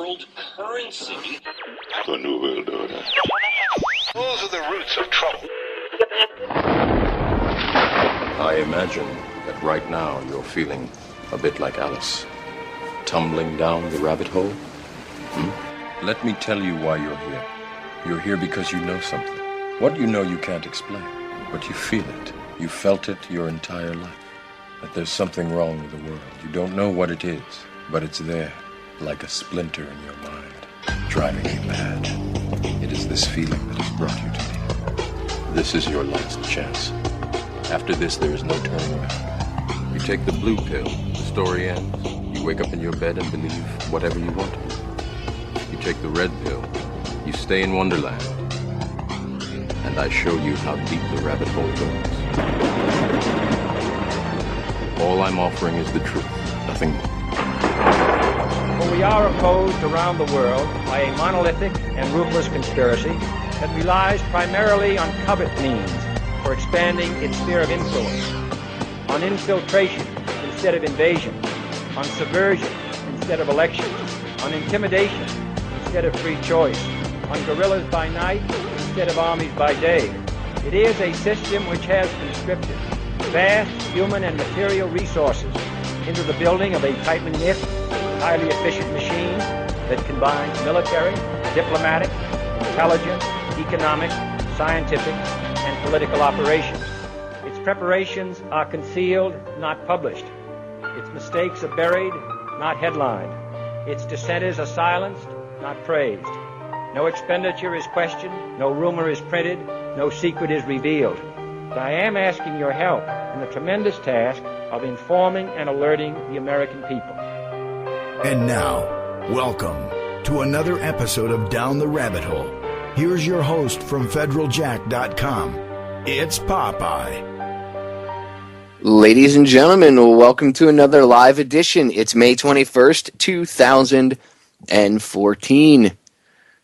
world currency. The New World Order. Those are the roots of trouble. I imagine that right now you're feeling a bit like Alice, tumbling down the rabbit hole. Let me tell you why you're here. You're here because you know something. What you know you can't explain, but you feel it. You felt it your entire life. That there's something wrong with the world. You don't know what it is, but it's there, like a splinter in your mind, driving you mad. It is this feeling that has brought you to me. This is your last chance. After this, there is no turning back. You take the blue pill, the story ends. You wake up in your bed and believe whatever you want to. You take the red pill, you stay in Wonderland, and I show you how deep the rabbit hole goes. All I'm offering is the truth, nothing more. For we are opposed around the world by a monolithic and ruthless conspiracy that relies primarily on covert means for expanding its sphere of influence, on infiltration instead of invasion, on subversion instead of elections, on intimidation instead of free choice, on guerrillas by night instead of armies by day. It is a system which has conscripted vast human and material resources into the building of a tightly knit, highly efficient machine that combines military, diplomatic, intelligence, economic, scientific, and political operations. Its preparations are concealed, not published. Its mistakes are buried, not headlined. Its dissenters are silenced, not praised. No expenditure is questioned, no rumor is printed, no secret is revealed. But I am asking your help in the tremendous task of informing and alerting the American people. And now, welcome to another episode of Down the Rabbit Hole. Here's your host from federaljack.com. It's Popeye. Ladies and gentlemen, welcome to another live edition. It's May 21st, 2014.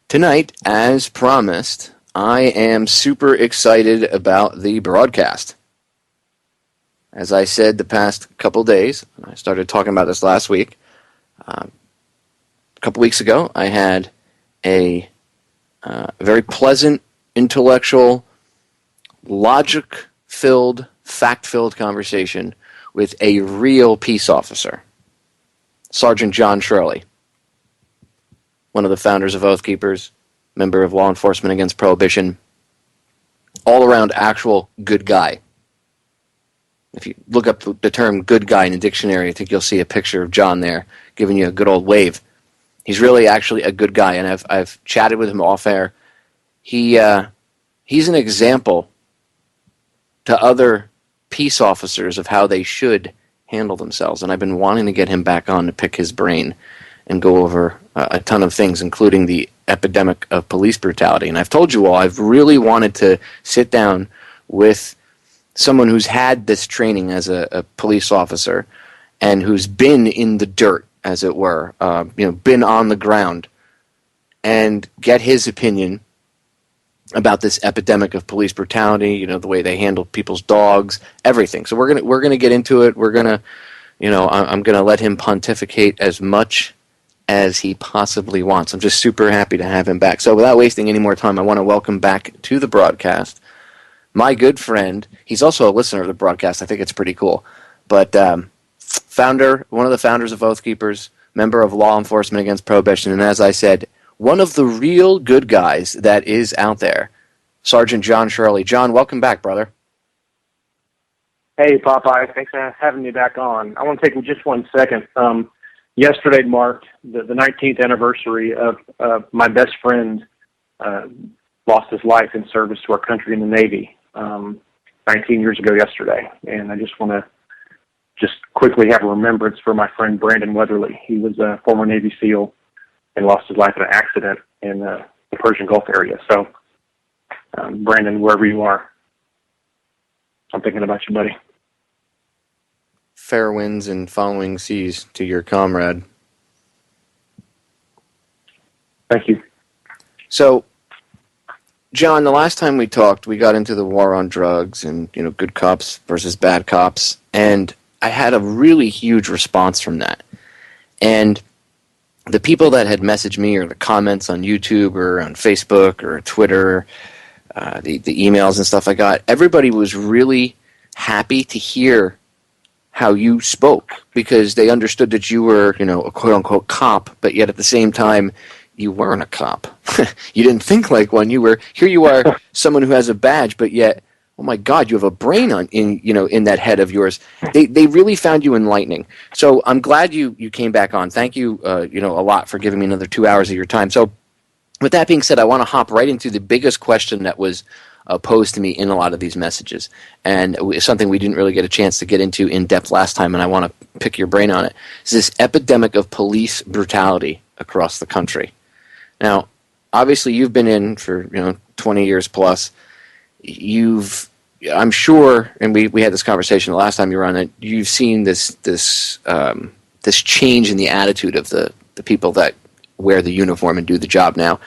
Tonight, as promised, I am super excited about the broadcast. As I said the past couple days, I started talking about this last week. A couple weeks ago, I had a very pleasant, intellectual, logic-filled, fact-filled conversation with a real peace officer, Sergeant John Shirley, one of the founders of Oath Keepers, member of Law Enforcement Against Prohibition, all-around actual good guy. If you look up the term good guy in a dictionary, I think you'll see a picture of John there giving you a good old wave. He's really actually a good guy, and I've chatted with him off air. He's an example to other peace officers of how they should handle themselves, and I've been wanting to get him back on to pick his brain and go over a ton of things, including the epidemic of police brutality. And I've told you all, I've really wanted to sit down with someone who's had this training as a police officer and who's been in the dirt, as it were, been on the ground, and get his opinion about this epidemic of police brutality, the way they handle people's dogs, everything. So we're gonna get into it. I'm gonna let him pontificate as much as he possibly wants. I'm just super happy to have him back. So without wasting any more time, I want to welcome back to the broadcast my good friend. He's also a listener of the broadcast. I think it's pretty cool. But one of the founders of Oath Keepers, member of Law Enforcement Against Prohibition, and as I said, one of the real good guys that is out there, Sergeant John Shirley. John, welcome back, brother. Hey, Popeye. Thanks for having me back on. I want to take just 1 second. Yesterday marked the 19th anniversary of my best friend lost his life in service to our country in the Navy 19 years ago yesterday. And I just want to quickly have a remembrance for my friend Brandon Weatherly. He was a former Navy SEAL and lost his life in an accident in the Persian Gulf area. So, Brandon, wherever you are, I'm thinking about you, buddy. Fair winds and following seas to your comrade. Thank you. So, John, the last time we talked, we got into the war on drugs and, good cops versus bad cops, and I had a really huge response from that. And the people that had messaged me or the comments on YouTube or on Facebook or Twitter, the emails and stuff I got, everybody was really happy to hear how you spoke, because they understood that you were, a quote-unquote cop, but yet at the same time, you weren't a cop. You didn't think like one. Here you are, someone who has a badge, but yet, oh my God, you have a brain in that head of yours. They really found you enlightening. So I'm glad you came back on. Thank you, a lot for giving me another 2 hours of your time. So with that being said, I want to hop right into the biggest question that was posed to me in a lot of these messages, and something we didn't really get a chance to get into in depth last time, and I want to pick your brain on it. Is this epidemic of police brutality across the country? Now, obviously, you've been in for 20 years plus. I'm sure, and we had this conversation the last time you were on it. You've seen this change in the attitude of the people that wear the uniform and do the job now.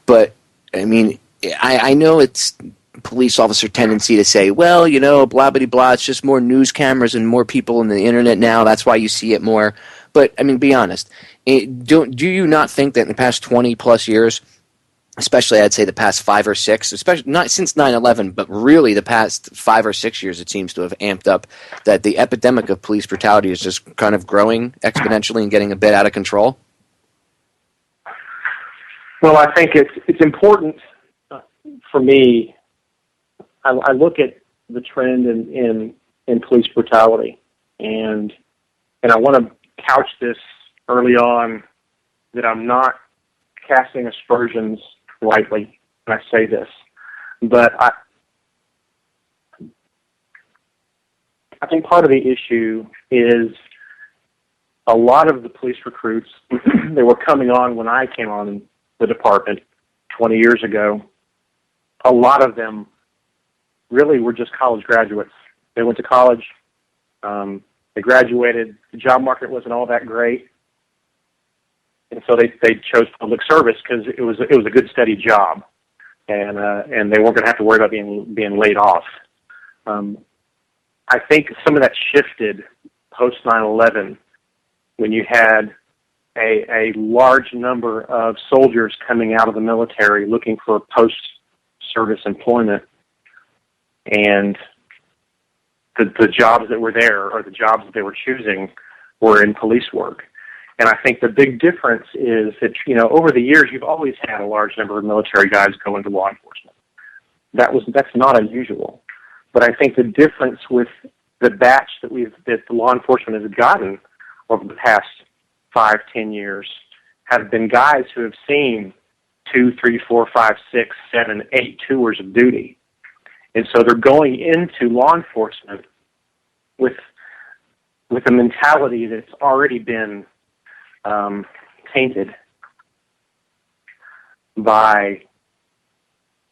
But I mean, I know it's police officer tendency to say, well, blah, blah, blah, it's just more news cameras and more people on the internet now. That's why you see it more. But, I mean, be honest. Do you not think that in the past 20-plus years, especially I'd say the past 5 or 6, especially not since 9/11, but really the past 5 or 6 years, it seems to have amped up, that the epidemic of police brutality is just kind of growing exponentially and getting a bit out of control? Well, I think it's important for me. I look at the trend in police brutality, and I want to couch this early on that I'm not casting aspersions lightly when I say this, but I think part of the issue is a lot of the police recruits that were coming on when I came on the department 20 years ago, a lot of them really were just college graduates. They went to college, they graduated, the job market wasn't all that great, and so they chose public service because it was a good steady job, and they weren't going to have to worry about being laid off. I think some of that shifted post 9/11 when you had a large number of soldiers coming out of the military looking for post-service employment, and the jobs that were there, or the jobs that they were choosing, were in police work. And I think the big difference is that, over the years, you've always had a large number of military guys go into law enforcement. That's not unusual. But I think the difference with the batch that the law enforcement has gotten over the past 5, 10 years have been guys who have seen 2, 3, 4, 5, 6, 7, 8 tours of duty. And so they're going into law enforcement with a mentality that's already been tainted by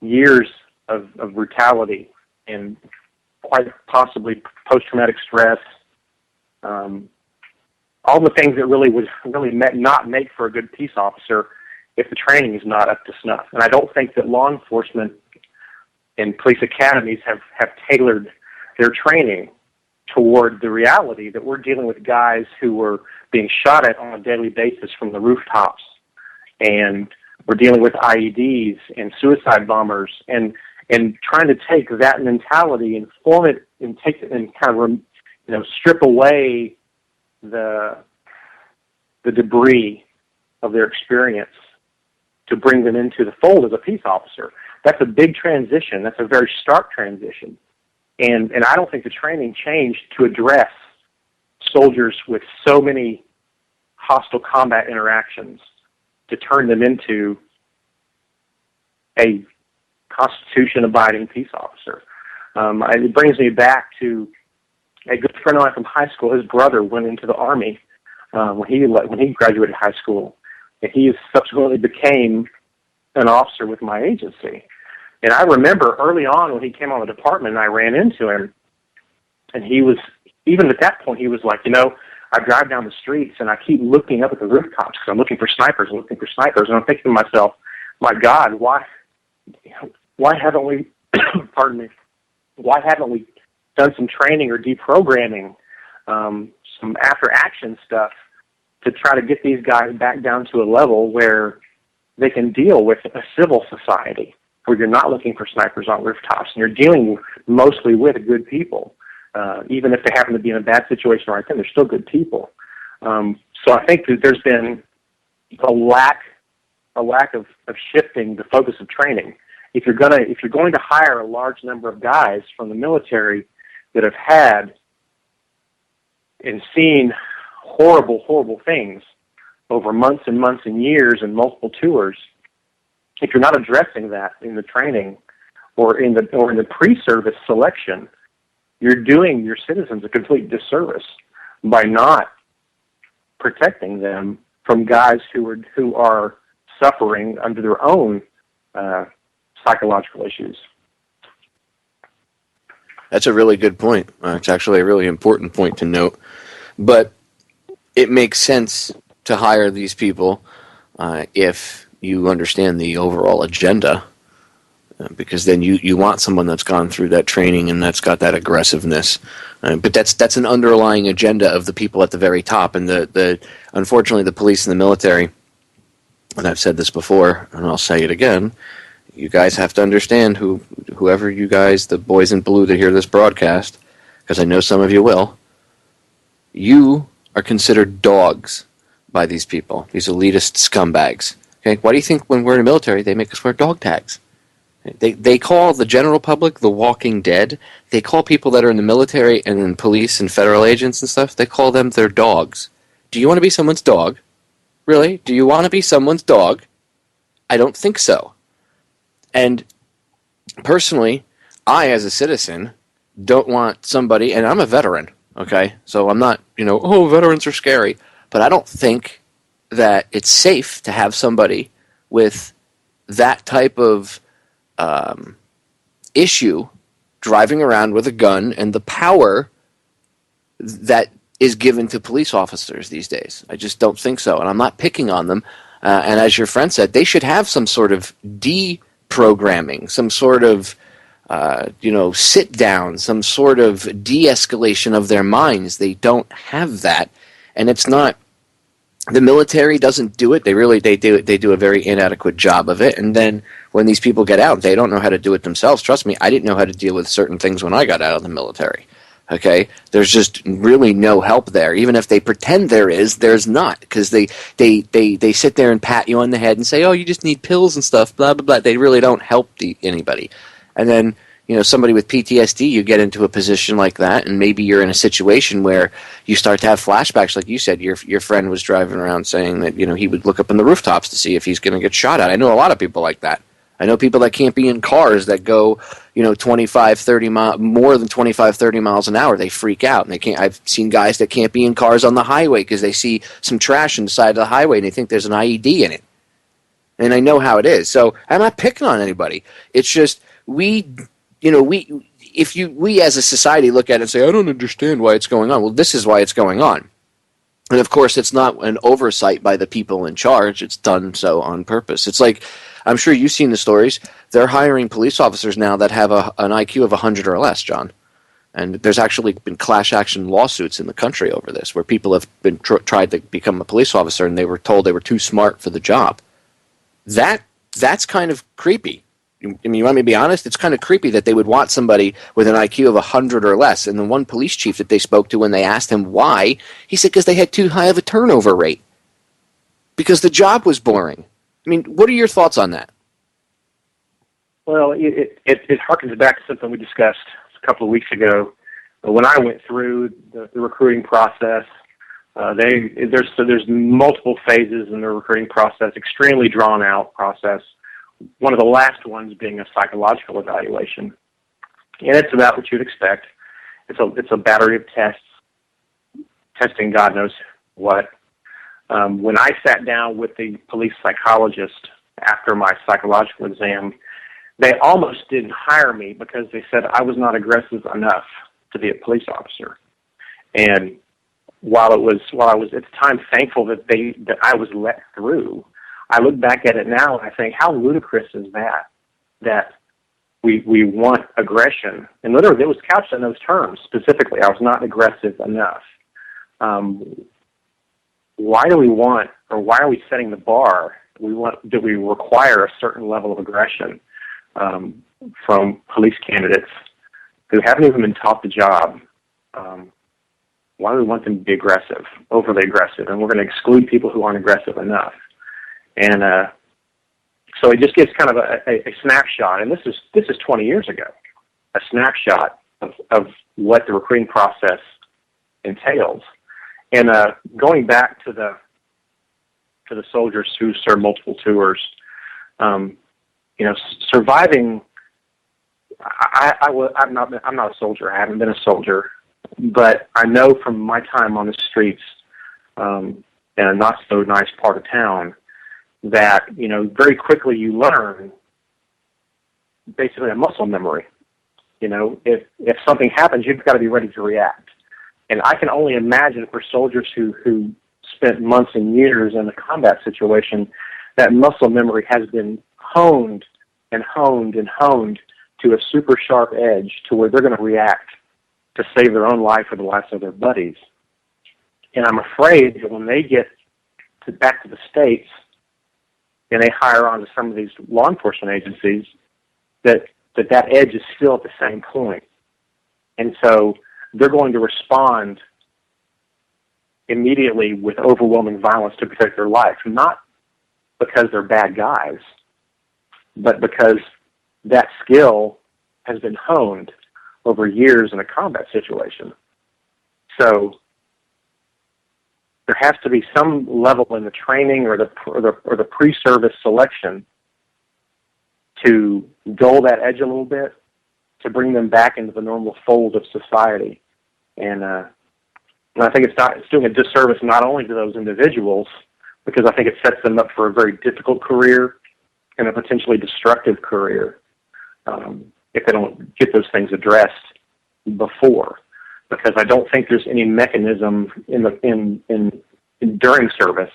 years of brutality and quite possibly post-traumatic stress, all the things that really would not make for a good peace officer if the training is not up to snuff. And I don't think that law enforcement and police academies have tailored their training toward the reality that we're dealing with guys who were being shot at on a daily basis from the rooftops, and we're dealing with IEDs and suicide bombers, and trying to take that mentality and form it and take it and kind of strip away the debris of their experience to bring them into the fold as a peace officer. That's a big transition. That's a very stark transition. And I don't think the training changed to address soldiers with so many hostile combat interactions to turn them into a Constitution-abiding peace officer. It brings me back to a good friend of mine from high school. His brother went into the Army when he graduated high school, and he subsequently became an officer with my agency. And I remember early on when he came on the department and I ran into him, and he was, even at that point, he was like, I drive down the streets and I keep looking up at the rooftops because I'm looking for snipers. And I'm thinking to myself, my God, why haven't we, pardon me, why haven't we done some training or deprogramming, some after-action stuff to try to get these guys back down to a level where they can deal with a civil society, where you're not looking for snipers on rooftops, and you're dealing mostly with good people. Even if they happen to be in a bad situation right then, they're still good people. So I think that there's been a lack of shifting the focus of training. If you're going to hire a large number of guys from the military that have had and seen horrible things over months and months and years and multiple tours, if you're not addressing that in the training or in the pre-service selection, you're doing your citizens a complete disservice by not protecting them from guys who are suffering under their own psychological issues. That's a really good point. It's actually a really important point to note. But it makes sense to hire these people if you understand the overall agenda, because then you want someone that's gone through that training and that's got that aggressiveness. But that's an underlying agenda of the people at the very top. And unfortunately, the police and the military, and I've said this before, and I'll say it again, you guys have to understand whoever you guys, the boys in blue that hear this broadcast, because I know some of you will, you are considered dogs by these people, these elitist scumbags. Okay, why do you think when we're in the military they make us wear dog tags? They call the general public the walking dead. They call people that are in the military and in police and federal agents and stuff, they call them their dogs. Do you want to be someone's dog? Really? Do you want to be someone's dog? I don't think so. And personally, I, as a citizen, don't want somebody, and I'm a veteran, okay? So I'm not, veterans are scary. But I don't think that it's safe to have somebody with that type of issue driving around with a gun and the power that is given to police officers these days. I just don't think so, and I'm not picking on them. And as your friend said, they should have some sort of deprogramming, some sort of sit down, some sort of de-escalation of their minds. They don't have that, and it's not. The military doesn't do it. They do a very inadequate job of it. And then when these people get out, they don't know how to do it themselves. Trust me, I didn't know how to deal with certain things when I got out of the military. Okay, there's just really no help there. Even if they pretend there is, there's not, because they sit there and pat you on the head and say, "Oh, you just need pills and stuff." Blah blah blah. They really don't help anybody. And then somebody with PTSD, you get into a position like that, and maybe you're in a situation where you start to have flashbacks, like you said. Your friend was driving around saying that he would look up in the rooftops to see if he's going to get shot at. I know a lot of people like that. I know people that can't be in cars that go 25, 30 miles, more than 25, 30 miles an hour. They freak out, and they can't. I've seen guys that can't be in cars on the highway because they see some trash on the side of the highway and they think there's an IED in it. And I know how it is. So I'm not picking on anybody. It's just we as a society look at it and say, I don't understand why it's going on. Well, this is why it's going on. And of course, it's not an oversight by the people in charge. It's done so on purpose. It's like, I'm sure you've seen the stories. They're hiring police officers now that have an IQ of 100 or less, John. And there's actually been class action lawsuits in the country over this, where people have been tried to become a police officer and they were told they were too smart for the job. That's kind of creepy. I mean, you want me to be honest? It's kind of creepy that they would want somebody with an IQ of 100 or less. And the one police chief that they spoke to, when they asked him why, he said because they had too high of a turnover rate. Because the job was boring. I mean, what are your thoughts on that? Well, it harkens back to something we discussed a couple of weeks ago. When I went through the recruiting process, there's multiple phases in the recruiting process, extremely drawn-out process. One of the last ones being a psychological evaluation. And it's about what you'd expect. It's a battery of tests, testing God knows what. When I sat down with the police psychologist after my psychological exam, they almost didn't hire me because they said I was not aggressive enough to be a police officer. And while I was at the time thankful that I was let through, I look back at it now and I think, how ludicrous is that we want aggression. And literally, it was couched in those terms specifically. I was not aggressive enough. why do we setting the bar? Do we require a certain level of aggression from police candidates who haven't even been taught the job? Why do we want them to be aggressive, overly aggressive? And we're going to exclude people who aren't aggressive enough. And so it just gives kind of a snapshot. And this is 20 years ago, a snapshot of what the recruiting process entails. And going back to the soldiers who served multiple tours, surviving. I'm not a soldier. I haven't been a soldier, but I know from my time on the streets in a not so nice part of town that very quickly you learn basically a muscle memory. If something happens, you've got to be ready to react. And I can only imagine for soldiers who spent months and years in a combat situation, that muscle memory has been honed and honed and honed to a super sharp edge to where they're going to react to save their own life or the lives of their buddies. And I'm afraid that when they get back to the States and they hire on to some of these law enforcement agencies, that edge is still at the same point. And so they're going to respond immediately with overwhelming violence to protect their life, not because they're bad guys, but because that skill has been honed over years in a combat situation. So there has to be some level in the training or the pre-service selection to dull that edge a little bit, to bring them back into the normal fold of society. And I think it's doing a disservice not only to those individuals, because I think it sets them up for a very difficult career and a potentially destructive career if they don't get those things addressed before. Because I don't think there's any mechanism during service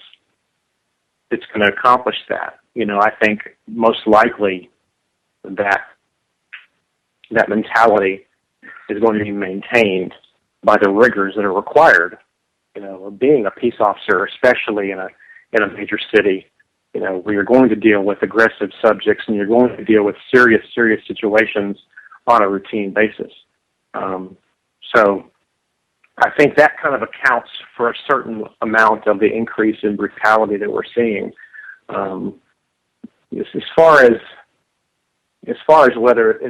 that's going to accomplish that. I think most likely that mentality is going to be maintained by the rigors that are required, of being a peace officer, especially in a major city, where you're going to deal with aggressive subjects and you're going to deal with serious situations on a routine basis. So I think that kind of accounts for a certain amount of the increase in brutality that we're seeing. As far as whether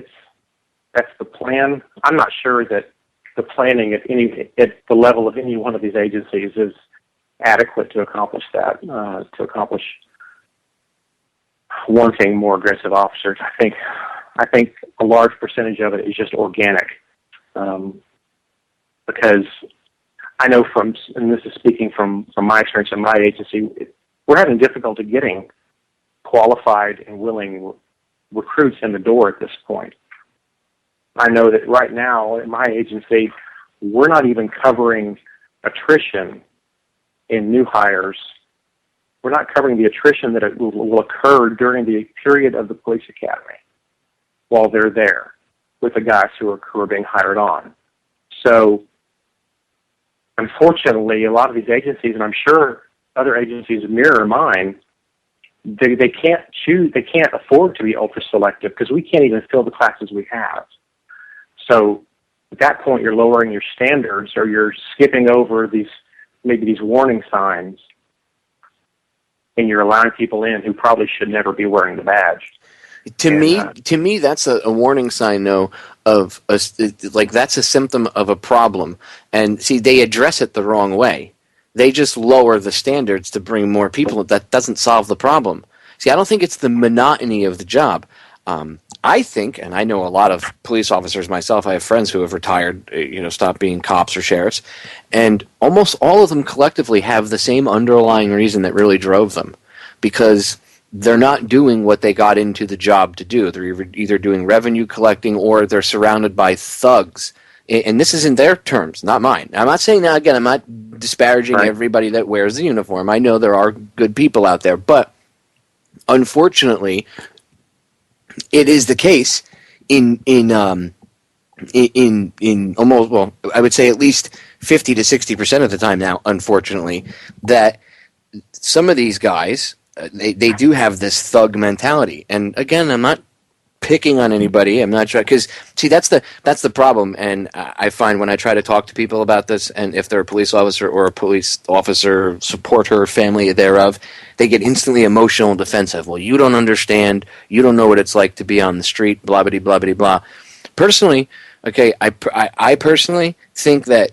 that's the plan, I'm not sure that the planning at the level of any one of these agencies is adequate to accomplish that, to accomplish wanting more aggressive officers. I think a large percentage of it is just organic, because I know and this is speaking from my experience in my agency, we're having difficulty getting qualified and willing recruits in the door at this point. I know that right now in my agency, we're not even covering attrition in new hires. We're not covering the attrition that will occur during the period of the police academy while they're there with the guys who are being hired on. So, unfortunately, a lot of these agencies, and I'm sure other agencies mirror mine, they can't choose, they can't afford to be ultra-selective because we can't even fill the classes we have. So at that point, you're lowering your standards, or you're skipping over these warning signs, and you're allowing people in who probably should never be wearing the badge. To me, that's a warning sign, though, of that's a symptom of a problem. And see, they address it the wrong way. They just lower the standards to bring more people. That doesn't solve the problem. See, I don't think it's the monotony of the job. I think, and I know a lot of police officers myself, I have friends who have retired, stopped being cops or sheriffs, and almost all of them collectively have the same underlying reason that really drove them, because they're not doing what they got into the job to do. They're either doing revenue collecting, or they're surrounded by thugs. And this is in their terms, not mine. I'm not saying that, again, I'm not disparaging everybody that wears the uniform. I know there are good people out there, but unfortunately, it is the case in almost, well, I would say at least 50 to 60% of the time now, unfortunately, that some of these guys, they do have this thug mentality. And again, I'm not picking on anybody. I'm not trying, because see, that's the problem. And I find when I try to talk to people about this, and if they're a police officer or a police officer supporter, family thereof, they get instantly emotional and defensive. Well, you don't understand. You don't know what it's like to be on the street. Blah blah blah blah blah. Personally, okay, I personally think that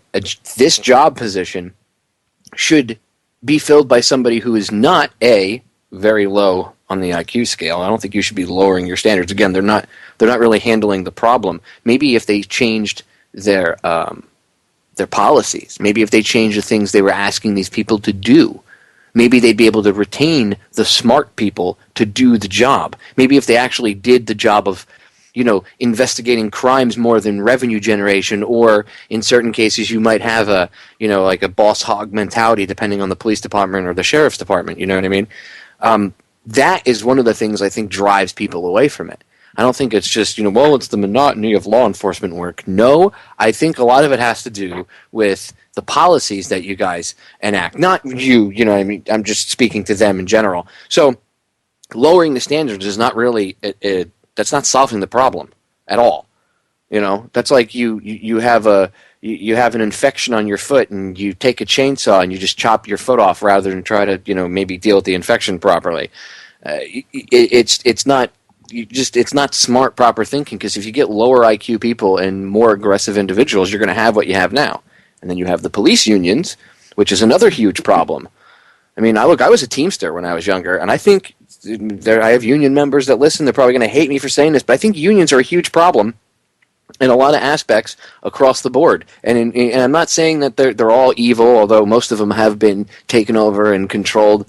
this job position should be filled by somebody who is not very low on the IQ scale. I don't think you should be lowering your standards. Again, they're not really handling the problem. Maybe if they changed their policies, maybe if they changed the things they were asking these people to do, maybe they'd be able to retain the smart people to do the job. Maybe if they actually did the job of, investigating crimes more than revenue generation, or in certain cases you might have like a boss hog mentality depending on the police department or the sheriff's department, you know what I mean? That is one of the things I think drives people away from it. I don't think it's just, it's the monotony of law enforcement work. No, I think a lot of it has to do with the policies that you guys enact. Not you, you know what I mean? I'm just speaking to them in general. So lowering the standards is not really, that's not solving the problem at all. That's like you have an infection on your foot and you take a chainsaw and you just chop your foot off rather than try to maybe deal with the infection properly. It's not smart, proper thinking, because if you get lower IQ people and more aggressive individuals, you're going to have what you have now. And then you have the police unions, which is another huge problem. I mean, I was a Teamster when I was younger, and I think I have union members that listen. They're probably going to hate me for saying this, but I think unions are a huge problem in a lot of aspects across the board. And I'm not saying that they're all evil, although most of them have been taken over and controlled,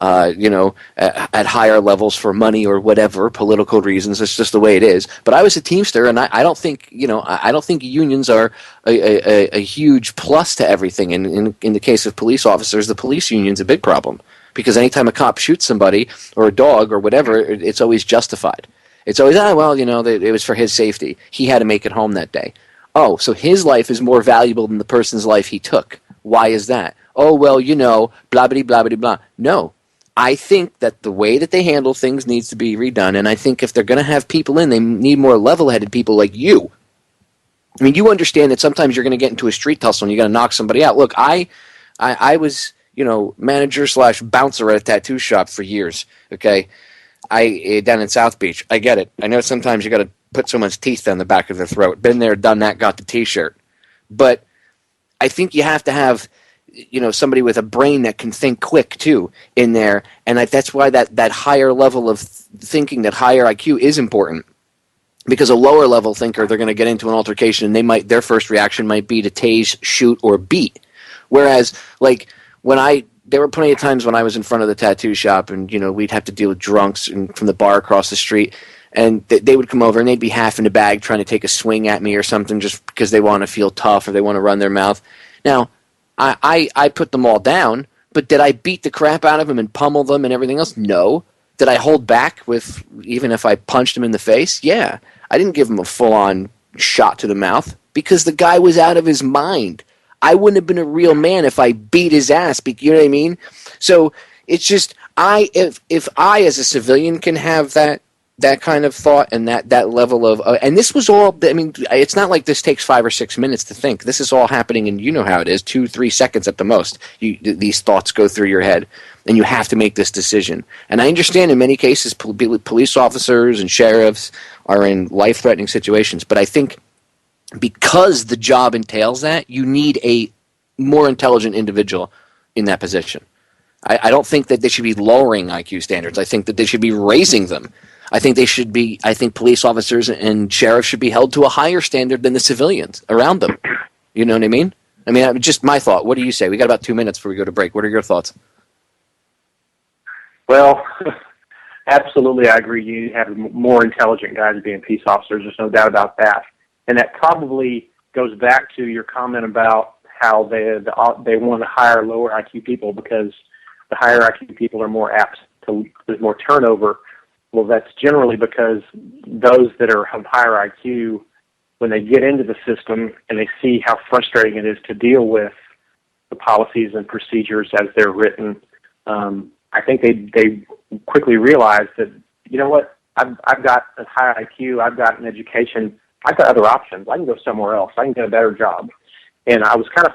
at higher levels for money or whatever, political reasons. It's just the way it is. But I was a Teamster, and I don't think, I don't think unions are a huge plus to everything. And in the case of police officers, the police union's a big problem, because anytime a cop shoots somebody or a dog or whatever, it's always justified. It's always, it was for his safety. He had to make it home that day. Oh, so his life is more valuable than the person's life he took. Why is that? Oh, well, blah, blah, blah, blah, blah. No. I think that the way that they handle things needs to be redone, and I think if they're going to have people in, they need more level-headed people like you. I mean, you understand that sometimes you're going to get into a street tussle and you're going to knock somebody out. Look, I was, manager/bouncer at a tattoo shop for years, okay? Down in South Beach. I get it. I know sometimes you got to put someone's teeth down the back of their throat. Been there, done that, got the T-shirt. But I think you have to have, somebody with a brain that can think quick too in there, and that's why that higher level of thinking, that higher IQ, is important. Because a lower level thinker, they're going to get into an altercation, and their first reaction might be to tase, shoot, or beat. Whereas, like there were plenty of times when I was in front of the tattoo shop, and we'd have to deal with drunks from the bar across the street, and they would come over and they'd be half in the bag trying to take a swing at me or something just because they want to feel tough or they want to run their mouth. Now, I put them all down, but did I beat the crap out of them and pummel them and everything else? No. Did I hold back with, even if I punched him in the face? Yeah. I didn't give him a full-on shot to the mouth because the guy was out of his mind. I wouldn't have been a real man if I beat his ass. You know what I mean? So it's just, if I as a civilian can have that kind of thought and that level of, and this was all, I mean, it's not like this takes 5 or 6 minutes to think. This is all happening, and you know how it is, 2-3 seconds at the most. These thoughts go through your head, and you have to make this decision. And I understand in many cases police officers and sheriffs are in life-threatening situations, but I think because the job entails that, you need a more intelligent individual in that position. I don't think that they should be lowering IQ standards. I think that they should be raising them. I think police officers and sheriffs should be held to a higher standard than the civilians around them. You know what I mean? I mean, just my thought. What do you say? We got about 2 minutes before we go to break. What are your thoughts? Well, absolutely, I agree. You have more intelligent guys being peace officers. There's no doubt about that. And that probably goes back to your comment about how they want to hire lower IQ people because the higher IQ people are more apt to, there's more turnover. Well, that's generally because those that are of higher IQ, when they get into the system and they see how frustrating it is to deal with the policies and procedures as they're written, I think they quickly realized that, you know what, I've got a high IQ, I've got an education, I've got other options. I can go somewhere else. I can get a better job. And I was kind of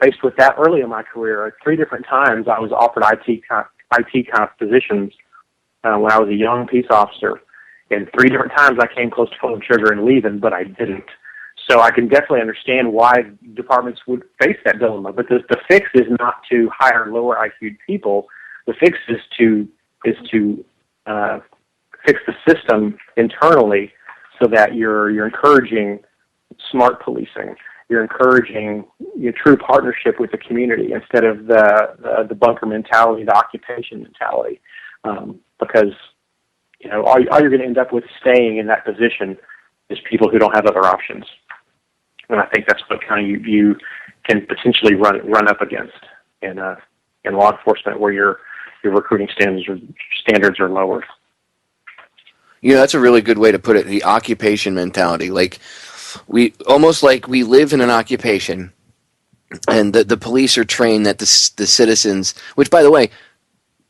faced with that early in my career. 3 different times I was offered IT kind of positions when I was a young peace officer. And 3 different times I came close to pulling the trigger and leaving, but I didn't. So I can definitely understand why departments would face that dilemma. But the fix is not to hire lower IQ people. The fix is to fix the system internally so that you're encouraging smart policing. You're encouraging your true partnership with the community instead of the bunker mentality, the occupation mentality, because all you're going to end up with staying in that position is people who don't have other options, and I think that's what kind of you can potentially run up against in law enforcement, where your recruiting standards are lower. That's a really good way to put it. The occupation mentality, we live in an occupation, and the police are trained that the citizens, which, by the way,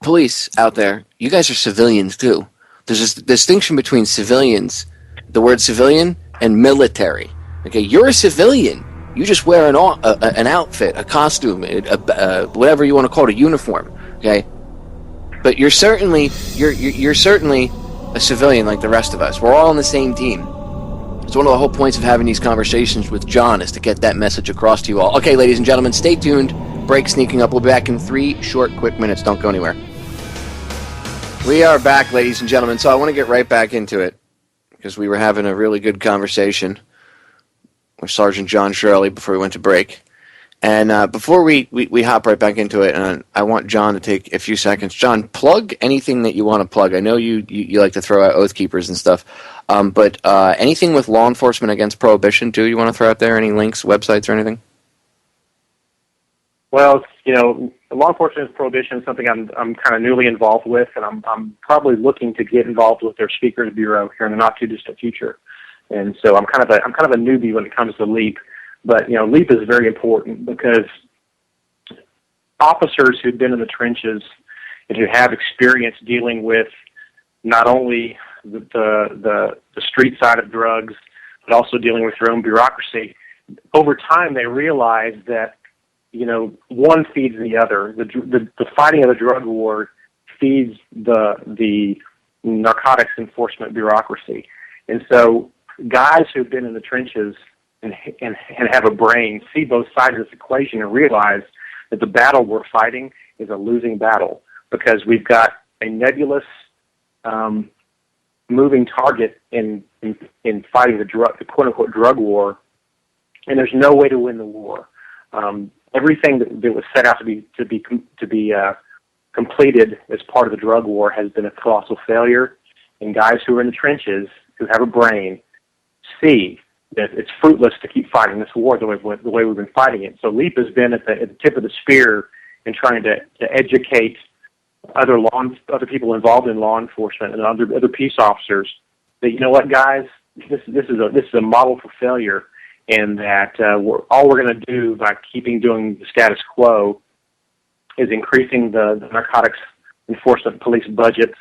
police out there, you guys are civilians too. There's a distinction between civilians, the word civilian, and military. Okay, you're a civilian. You just wear an outfit, a costume, whatever you want to call it, a uniform. Okay, but you're certainly a civilian like the rest of us. We're all on the same team. It's one of the whole points of having these conversations with John, is to get that message across to you all. Okay, ladies and gentlemen, stay tuned. Break sneaking up. We'll be back in 3 short, quick minutes. Don't go anywhere. We are back, ladies and gentlemen. So I want to get right back into it, because we were having a really good conversation with Sergeant John Shirley before we went to break. And before we hop right back into it, I want John to take a few seconds. John, plug anything that you want to plug. I know you like to throw out Oath Keepers and stuff, but anything with law enforcement against prohibition, too, you want to throw out there? Any links, websites, or anything? Well, law enforcement against prohibition is something I'm kind of newly involved with, and I'm probably looking to get involved with their Speakers Bureau here in the not too distant future. And so I'm kind of a newbie when it comes to LEAP. But, LEAP is very important because officers who've been in the trenches and who have experience dealing with not only the street side of drugs, but also dealing with their own bureaucracy, over time they realize that, one feeds the other. The fighting of the drug war feeds the narcotics enforcement bureaucracy. And so guys who've been in the trenches and have a brain see both sides of this equation and realize that the battle we're fighting is a losing battle, because we've got a nebulous moving target in fighting the quote-unquote drug war, and there's no way to win the war. Everything that was set out to be completed as part of the drug war has been a colossal failure, and guys who are in the trenches, who have a brain, see that it's fruitless to keep fighting this war the way we've been fighting it. So LEAP has been at the tip of the spear in trying to educate other people involved in law enforcement and other peace officers that, you know what, guys, this is a model for failure, and that all we're going to do by doing the status quo is increasing the narcotics enforcement police budgets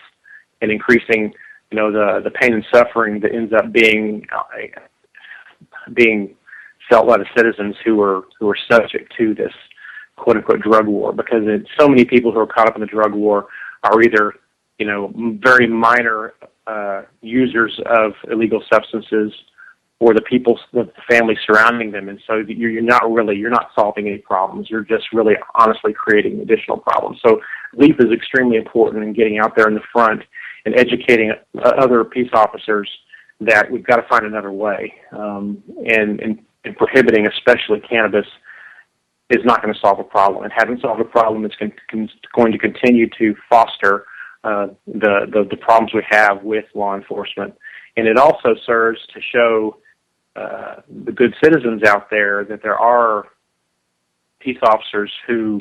and increasing the pain and suffering that ends up being felt by the citizens who are subject to this quote unquote drug war, because so many people who are caught up in the drug war are either very minor users of illegal substances, or the family surrounding them, and so you're not solving any problems. You're just really honestly creating additional problems. So LEAP is extremely important in getting out there in the front and educating other peace officers that we've got to find another way. And prohibiting, especially cannabis, is not going to solve a problem. And having solved a problem, it's going to continue to foster the problems we have with law enforcement. And it also serves to show the good citizens out there that there are peace officers who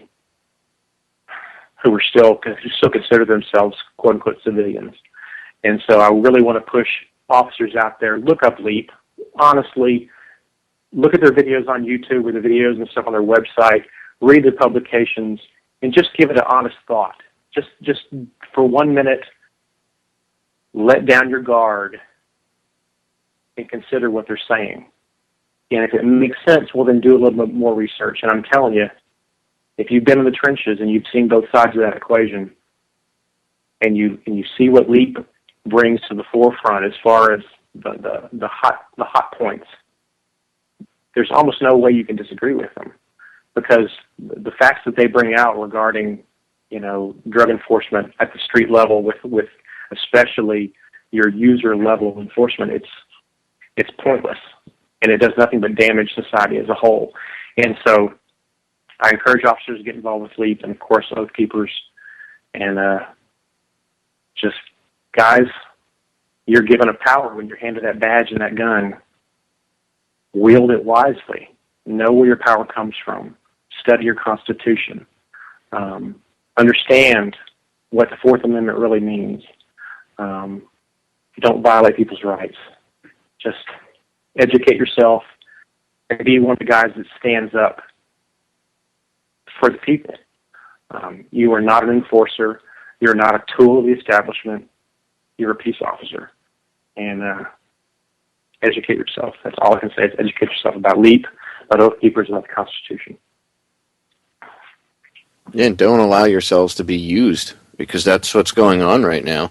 still consider themselves quote unquote civilians. And so I really want to push officers out there, look up LEAP. Honestly, look at their videos on YouTube or the videos and stuff on their website, read the publications, and just give it an honest thought. just for 1 minute, let down your guard and consider what they're saying. And if it makes sense, well, then do a little bit more research. And I'm telling you, if you've been in the trenches and you've seen both sides of that equation, and you see what L.E.A.P brings to the forefront as far as the hot points, there's almost no way you can disagree with them, because the facts that they bring out regarding, drug enforcement at the street level, with especially your user level enforcement, it's pointless, and it does nothing but damage society as a whole. And so I encourage officers to get involved with L.E.A.P and, of course, Oath Keepers. And just, guys, you're given a power when you're handed that badge and that gun. Wield it wisely. Know where your power comes from. Study your Constitution. Understand what the Fourth Amendment really means. Don't violate people's rights. Just educate yourself and be one of the guys that stands up for the people. You are not an enforcer. You're not a tool of the establishment. You're a peace officer. And educate yourself. That's all I can say is educate yourself about L.E.A.P, about Oath Keepers, about the Constitution. Yeah, and don't allow yourselves to be used, because that's what's going on right now.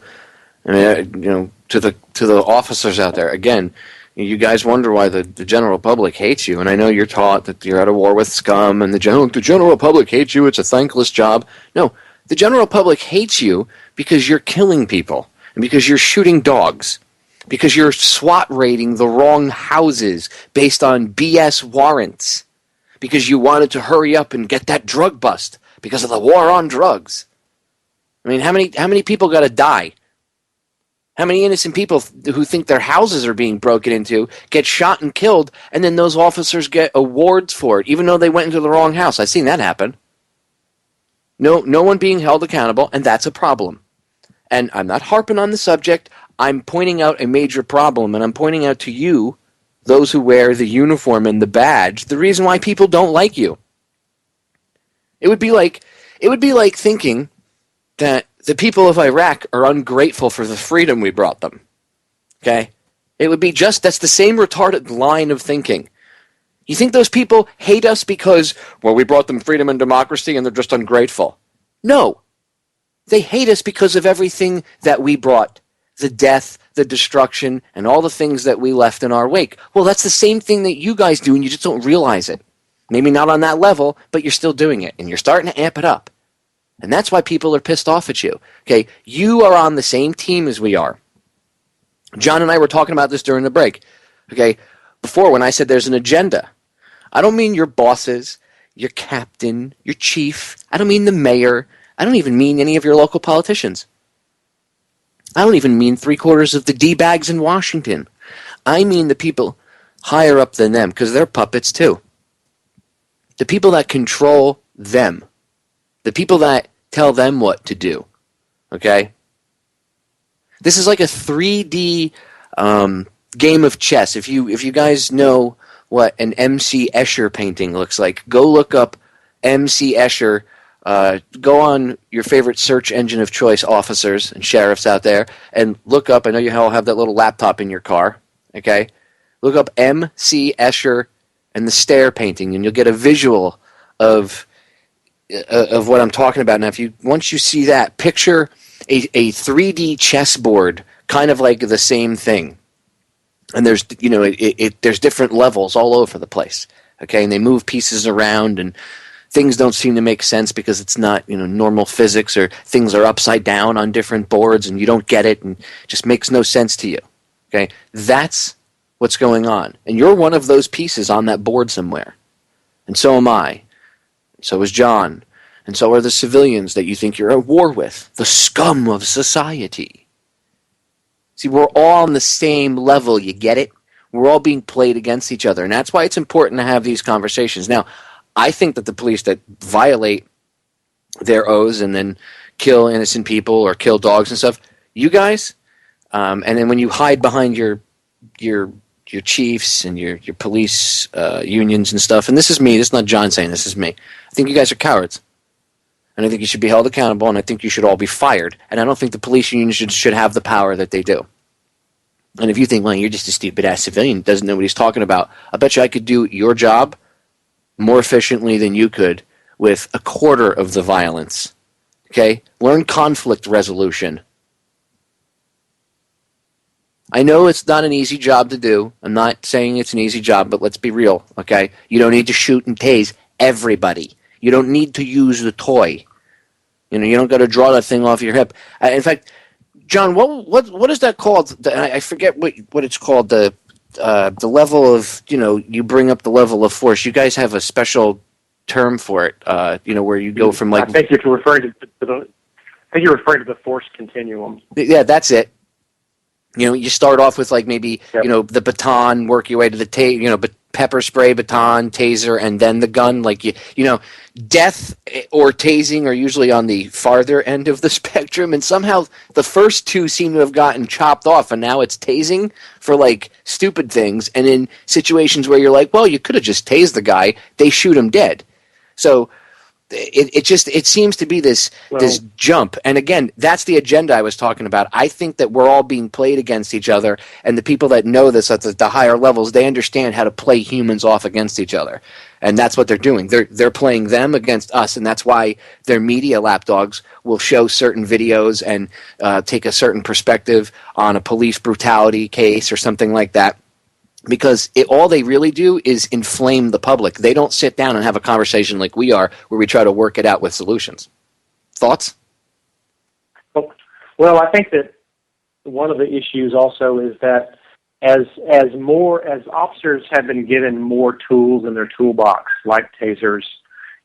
I mean, to the officers out there, again, you guys wonder why the general public hates you, and I know you're taught that you're at a war with scum, and the general public hates you, it's a thankless job. No, the general public hates you because you're killing people, and because you're shooting dogs, because you're SWAT raiding the wrong houses based on BS warrants, because you wanted to hurry up and get that drug bust because of the war on drugs. I mean, how many people got to die? How many innocent people who think their houses are being broken into get shot and killed, and then those officers get awards for it, even though they went into the wrong house? I've seen that happen. No one being held accountable, and that's a problem. And I'm not harping on the subject. I'm pointing out a major problem, and I'm pointing out to you, those who wear the uniform and the badge, the reason why people don't like you. It would be like thinking that the people of Iraq are ungrateful for the freedom we brought them. Okay? It would be that's the same retarded line of thinking. You think those people hate us because, well, we brought them freedom and democracy and they're just ungrateful? No. They hate us because of everything that we brought. The death, the destruction, and all the things that we left in our wake. Well, that's the same thing that you guys do, and you just don't realize it. Maybe not on that level, but you're still doing it, and you're starting to amp it up. And that's why people are pissed off at you. Okay, you are on the same team as we are. John and I were talking about this during the break. Okay, before when I said there's an agenda, I don't mean your bosses, your captain, your chief. I don't mean the mayor. I don't even mean any of your local politicians. I don't even mean 3/4 of the D-bags in Washington. I mean the people higher up than them, because they're puppets too. The people that control them. The people that tell them what to do. Okay? This is like a 3D game of chess. If you guys know what an M.C. Escher painting looks like, go look up M.C. Escher. Go on your favorite search engine of choice, officers and sheriffs out there, and look up, I know you all have that little laptop in your car, okay? Look up M.C. Escher and the stair painting, and you'll get a visual of what I'm talking about. Now, once you see that, picture a 3D chessboard, kind of like the same thing. And there's, there's different levels all over the place, okay? And they move pieces around, and things don't seem to make sense because it's not, normal physics, or things are upside down on different boards and you don't get it and it just makes no sense to you. Okay? That's what's going on. And you're one of those pieces on that board somewhere. And so am I. So is John. And so are the civilians that you think you're at war with. The scum of society. See, we're all on the same level, you get it? We're all being played against each other. And that's why it's important to have these conversations. Now, I think that the police that violate their oaths and then kill innocent people or kill dogs and stuff, you guys, and then when you hide behind your chiefs and your police unions and stuff, and this is me, this is not John saying this is me, I think you guys are cowards. And I think you should be held accountable, and I think you should all be fired. And I don't think the police union should have the power that they do. And if you think, well, you're just a stupid-ass civilian, doesn't know what he's talking about, I bet you I could do your job more efficiently than you could with a quarter of the violence. Okay? Learn conflict resolution. I know it's not an easy job to do. I'm not saying it's an easy job, but let's be real, okay? You don't need to shoot and tase everybody. You don't need to use the toy. You know, you don't got to draw that thing off your hip. In fact, John, what is that called? I forget what it's called. The level of, you bring up the level of force. You guys have a special term for it. Where you go from like. I think you're referring to the force continuum. Yeah, that's it. You start off with like maybe the baton, work your way to the pepper spray, baton, taser, and then the gun. Like death or tasing are usually on the farther end of the spectrum, and somehow the first two seem to have gotten chopped off, and now it's tasing for like stupid things. And in situations where you're like, well, you could have just tased the guy, they shoot him dead. So it seems to be this jump. And again, that's the agenda I was talking about. I think that we're all being played against each other, and the people that know this at the higher levels, they understand how to play humans off against each other. And that's what they're doing. They're playing them against us, and that's why their media lapdogs will show certain videos and take a certain perspective on a police brutality case or something like that. Because all they really do is inflame the public. They don't sit down and have a conversation like we are, where we try to work it out with solutions. Thoughts? Well, I think that one of the issues also is that as officers have been given more tools in their toolbox, like tasers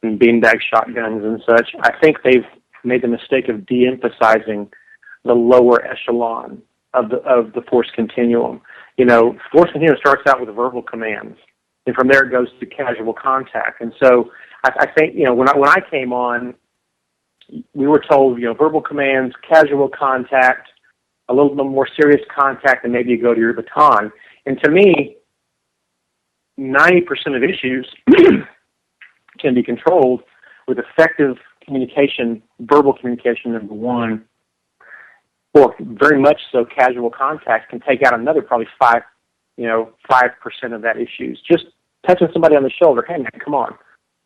and beanbag shotguns and such, I think they've made the mistake of de-emphasizing the lower echelon of the force continuum. Force continuum starts out with verbal commands, and from there it goes to casual contact. And so I think, when I came on, we were told, verbal commands, casual contact, a little bit more serious contact, and maybe you go to your baton. And to me, 90% of issues can be controlled with effective communication, verbal communication, number one, or very much so casual contact can take out another probably 5% of that issues. Just touching somebody on the shoulder, hey man, come on,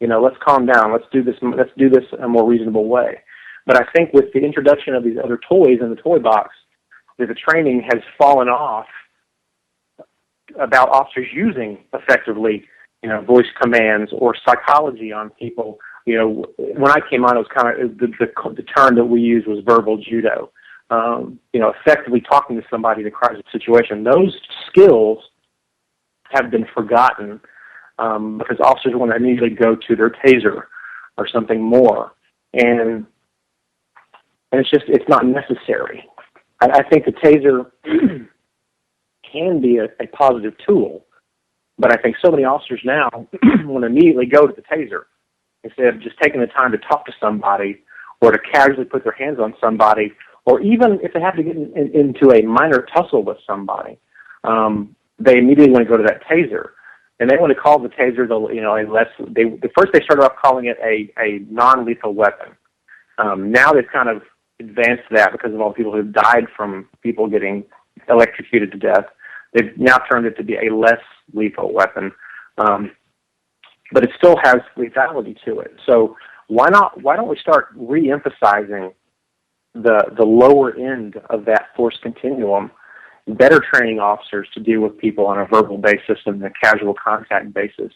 let's calm down, let's do this in a more reasonable way. But I think with the introduction of these other toys in the toy box, the training has fallen off about officers using effectively, voice commands or psychology on people. When I came on, it was kind of the term that we used was verbal judo. Effectively talking to somebody in a crisis situation. Those skills have been forgotten because officers want to immediately go to their taser or something more, and it's not necessary. I think the taser can be a positive tool, but I think so many officers now want to immediately go to the taser instead of just taking the time to talk to somebody or to casually put their hands on somebody. Or even if they have to get into a minor tussle with somebody, they immediately want to go to that taser, and they want to call the taser first they started off calling it a non-lethal weapon. Now they've kind of advanced that because of all the people who have died from people getting electrocuted to death. They've now turned it to be a less lethal weapon, but it still has lethality to it. So why don't we start re-emphasizing the lower end of that force continuum, better training officers to deal with people on a verbal basis and a casual contact basis,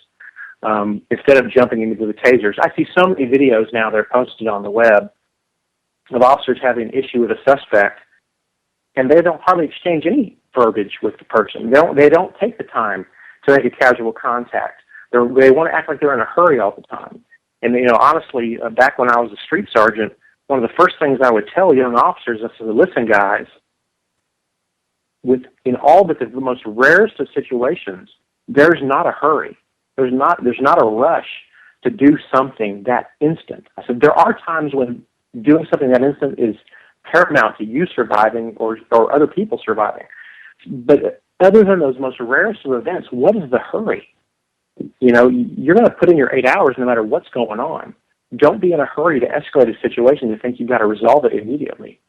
instead of jumping into the tasers. I see so many videos now that are posted on the web of officers having an issue with a suspect, and they don't hardly exchange any verbiage with the person. They don't take the time to make a casual contact. They want to act like they're in a hurry all the time. And honestly, back when I was a street sergeant, one of the first things I would tell young officers is, listen, guys, in all but the most rarest of situations, there's not a hurry. There's not a rush to do something that instant. I said there are times when doing something that instant is paramount to you surviving or other people surviving. But other than those most rarest of events, what is the hurry? You're going to put in your 8 hours no matter what's going on. don't be in a hurry to escalate a situation to think you've got to resolve it immediately.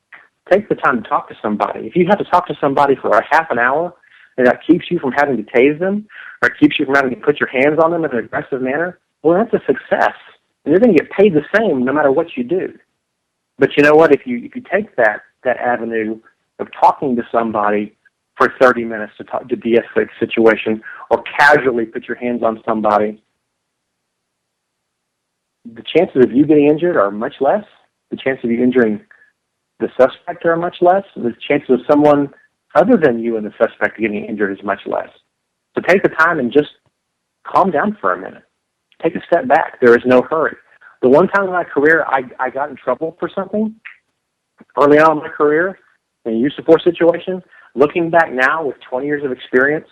Take the time to talk to somebody. If you have to talk to somebody for a half an hour and that keeps you from having to tase them or it keeps you from having to put your hands on them in an aggressive manner, well, that's a success. And you're going to get paid the same no matter what you do. But you know what? If you take that avenue of talking to somebody for 30 minutes to de-escalate the situation or casually put your hands on somebody, the chances of you getting injured are much less. The chances of you injuring the suspect are much less. The chances of someone other than you and the suspect getting injured is much less. So take the time and just calm down for a minute. Take a step back. There is no hurry. The one time in my career I got in trouble for something, early on in my career, in a use of force situation, looking back now with 20 years of experience,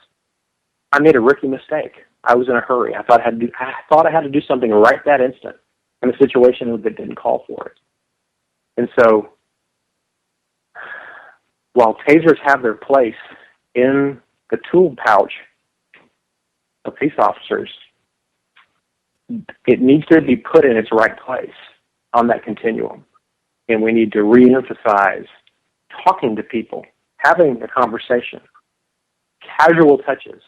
I made a rookie mistake. I was in a hurry. I thought I had to do something right that instant in a situation that didn't call for it. And so, while tasers have their place in the tool pouch of police officers, it needs to be put in its right place on that continuum. And we need to reemphasize talking to people, having a conversation, casual touches,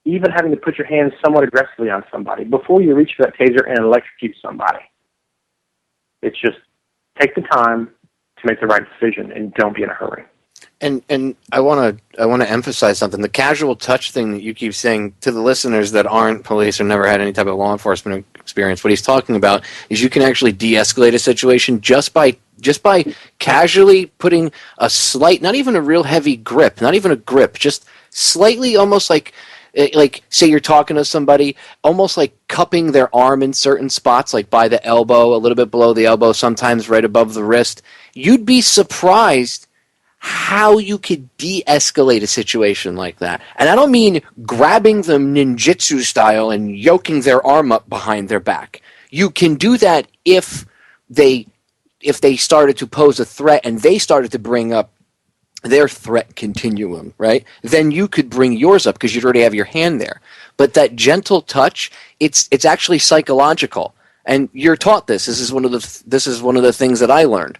even having to put your hands somewhat aggressively on somebody before you reach for that taser and electrocute somebody. It's just take the time to make the right decision and don't be in a hurry. And I want to emphasize something. The casual touch thing that you keep saying to the listeners that aren't police or never had any type of law enforcement experience, what he's talking about is you can actually de-escalate a situation just by casually putting a slight, not even a real heavy grip, not even a grip, just slightly, almost like say you're talking to somebody, almost like cupping their arm in certain spots, like by the elbow, a little bit below the elbow, sometimes right above the wrist. You'd be surprised how you could de-escalate a situation like that. And I don't mean grabbing them ninjutsu style and yoking their arm up behind their back. You can do that if they started to pose a threat and they started to bring up their threat continuum, right? Then you could bring yours up because you'd already have your hand there. But that gentle touch, it's actually psychological. And you're taught this. This is one of the things that I learned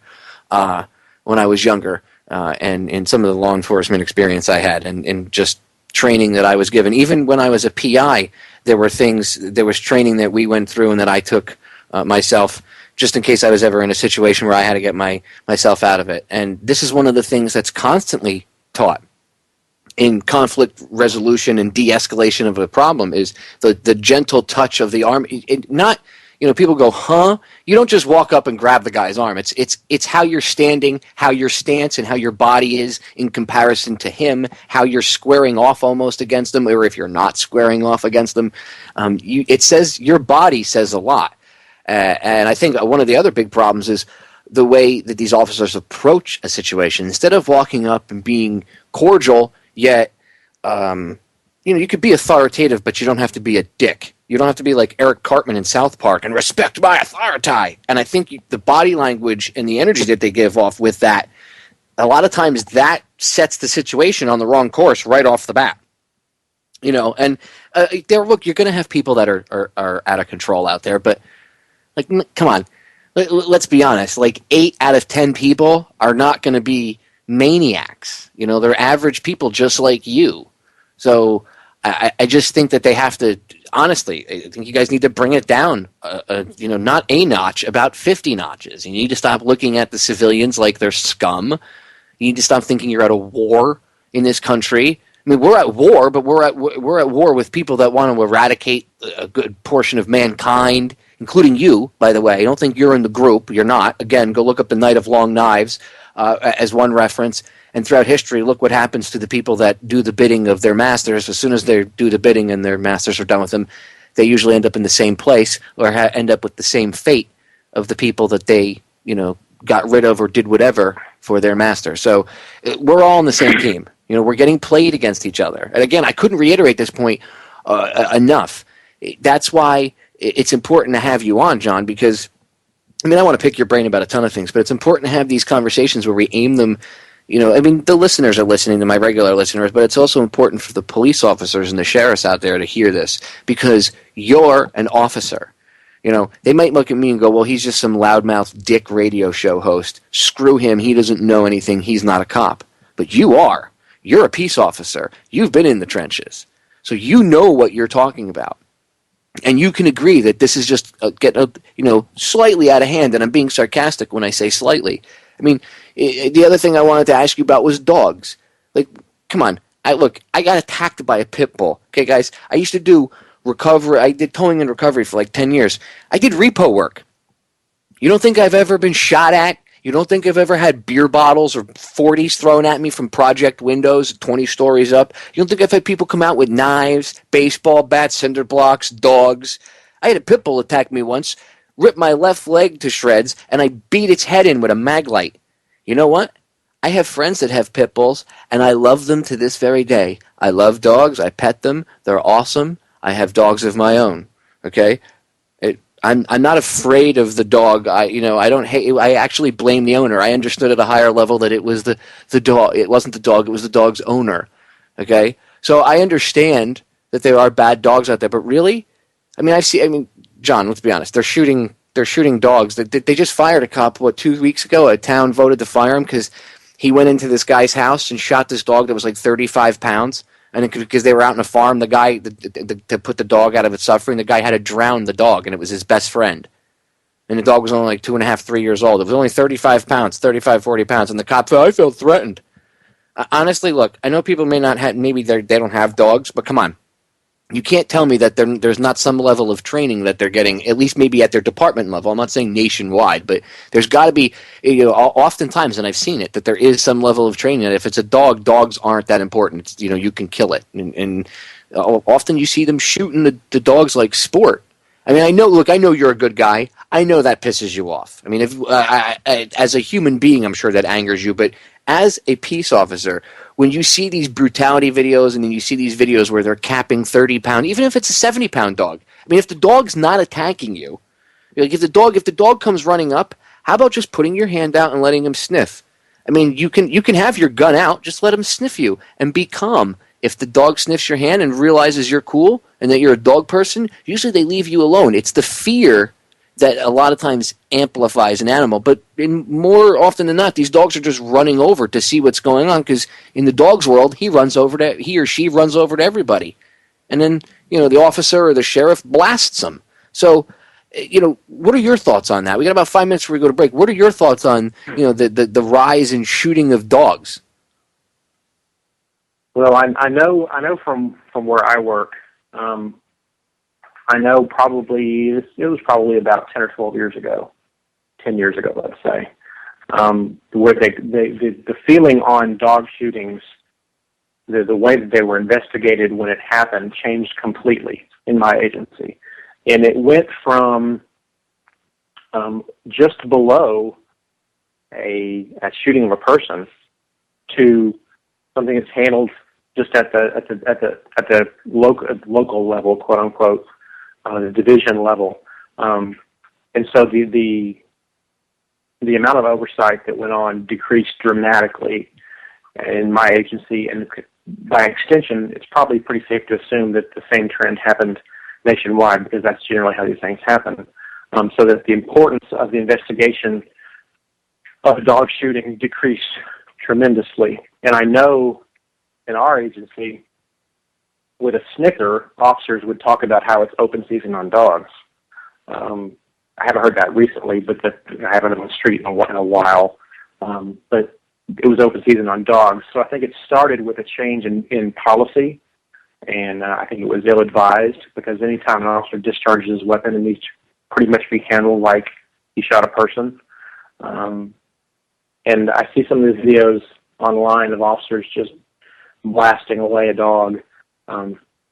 when I was younger. And in some of the law enforcement experience I had and just training that I was given. Even when I was a PI, there was training that we went through and that I took myself just in case I was ever in a situation where I had to get myself out of it. And this is one of the things that's constantly taught in conflict resolution and de-escalation of a problem is the gentle touch of the arm. People go, huh? You don't just walk up and grab the guy's arm. It's how you're standing, how your stance and how your body is in comparison to him, how you're squaring off almost against them, or if you're not squaring off against them. It says, your body says a lot. And I think one of the other big problems is the way that these officers approach a situation. Instead of walking up and being cordial, yet, you could be authoritative, but you don't have to be a dick. You don't have to be like Eric Cartman in South Park and respect my authority. And I think the body language and the energy that they give off with that, a lot of times that sets the situation on the wrong course right off the bat. And look, you're going to have people that are out of control out there, but like, come on, let's be honest. Like 8 out of 10 people are not going to be maniacs. They're average people just like you. So I just think that they have to, honestly, I think you guys need to bring it down, not a notch, about 50 notches. You need to stop looking at the civilians like they're scum. You need to stop thinking you're at a war in this country. I mean, we're at war, but we're at war with people that want to eradicate a good portion of mankind, including you, by the way. I don't think you're in the group. You're not. Again, go look up The Night of Long Knives as one reference. And throughout history, look what happens to the people that do the bidding of their masters. As soon as they do the bidding and their masters are done with them, they usually end up in the same place or end up with the same fate of the people that they, got rid of or did whatever for their master. So we're all on the same team. We're getting played against each other. And again, I couldn't reiterate this point enough. That's why it's important to have you on, John, because, I want to pick your brain about a ton of things, but it's important to have these conversations where we aim them. The listeners are listening to my regular listeners, but it's also important for the police officers and the sheriffs out there to hear this because you're an officer. You know, they might look at me and go, well, he's just some loudmouth dick radio show host. Screw him. He doesn't know anything. He's not a cop. But you are. You're a peace officer. You've been in the trenches. So you know what you're talking about. And you can agree that this is just getting, slightly out of hand. And I'm being sarcastic when I say slightly. I mean, the other thing I wanted to ask you about was dogs. Like, come on. I got attacked by a pit bull. Okay, guys, I used to do recovery. I did towing and recovery for like 10 years. I did repo work. You don't think I've ever been shot at? You don't think I've ever had beer bottles or 40s thrown at me from project windows 20 stories up? You don't think I've had people come out with knives, baseball bats, cinder blocks, dogs? I had a pit bull attack me once, ripped my left leg to shreds, and I beat its head in with a mag light. You know what? I have friends that have pit bulls, and I love them to this very day. I love dogs. I pet them. They're awesome. I have dogs of my own. Okay, I'm not afraid of the dog. I don't hate. I actually blame the owner. I understood at a higher level that it was the dog. It wasn't the dog. It was the dog's owner. Okay, so I understand that there are bad dogs out there, but really, John, let's be honest. They're shooting dogs. They just fired a cop 2 weeks ago. A town voted to fire him because he went into this guy's house and shot this dog that was like 35 pounds. And because they were out on a farm, the guy, to put the dog out of its suffering, the guy had to drown the dog, and it was his best friend. And the dog was only like 2.5, 3 years old. It was only 35 pounds, 35, 40 pounds. And the cop said, I felt threatened. Honestly, look, I know people may not have, maybe they don't have dogs, but come on. You can't tell me that there's not some level of training that they're getting, at least maybe at their department level. I'm not saying nationwide, but there's got to be, oftentimes, and I've seen it, that there is some level of training. That if it's a dog, dogs aren't that important. It's, you can kill it. And often you see them shooting the dogs like sport. I mean, I know you're a good guy. I know that pisses you off. I mean, as a human being, I'm sure that angers you, but as a peace officer, when you see these brutality videos and then you see these videos where they're capping 30-pound, even if it's a 70-pound dog. I mean, if the dog's not attacking you, like if the dog comes running up, how about just putting your hand out and letting him sniff? I mean, you can have your gun out, just let him sniff you and be calm. If the dog sniffs your hand and realizes you're cool and that you're a dog person, usually they leave you alone. It's the fear that a lot of times amplifies an animal. But more often than not, these dogs are just running over to see what's going on, because in the dog's world, he or she runs over to everybody. And then, the officer or the sheriff blasts them. So, what are your thoughts on that? We got about 5 minutes before we go to break. What are your thoughts on, the rise in shooting of dogs? Well, I know from where I work, I know it was probably about 10 or 12 years ago, 10 years ago, let's say, where the feeling on dog shootings, the way that they were investigated when it happened changed completely in my agency. And it went from just below a shooting of a person to something that's handled just at the local level, quote unquote, the division level, and so the amount of oversight that went on decreased dramatically in my agency, and by extension, it's probably pretty safe to assume that the same trend happened nationwide, because that's generally how these things happen. So that the importance of the investigation of dog shooting decreased tremendously, and I know in our agency, with a snicker, officers would talk about how it's open season on dogs. I haven't heard that recently, but I haven't been on the street in a while. But it was open season on dogs. So I think it started with a change in policy, and I think it was ill-advised, because anytime an officer discharges his weapon, it needs to pretty much be handled like he shot a person. And I see some of these videos online of officers just blasting away a dog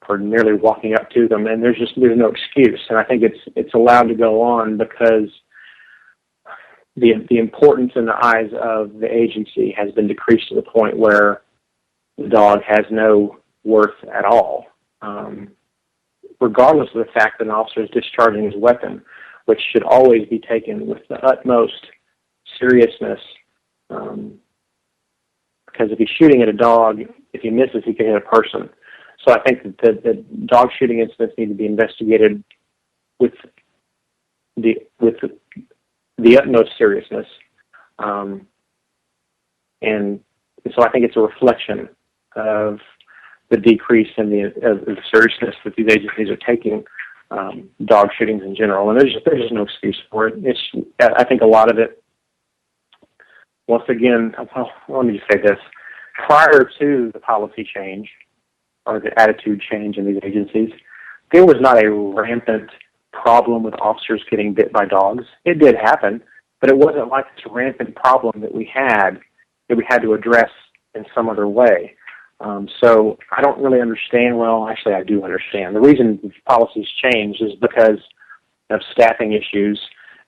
for nearly walking up to them, and there's no excuse. And I think it's allowed to go on because the importance in the eyes of the agency has been decreased to the point where the dog has no worth at all, regardless of the fact that an officer is discharging his weapon, which should always be taken with the utmost seriousness, because if he's shooting at a dog, if he misses, he can hit a person. So I think that the dog shooting incidents need to be investigated with the utmost seriousness. And so I think it's a reflection of the decrease in the seriousness that these agencies are taking dog shootings in general. And there's just no excuse for it. I think a lot of it, once again, well, let me just say this. Prior to the policy change or the attitude change in these agencies, there was not a rampant problem with officers getting bit by dogs. It did happen, but it wasn't like this rampant problem that we had to address in some other way. So I don't really understand. Well, actually, I do understand. The reason the policies changed is because of staffing issues,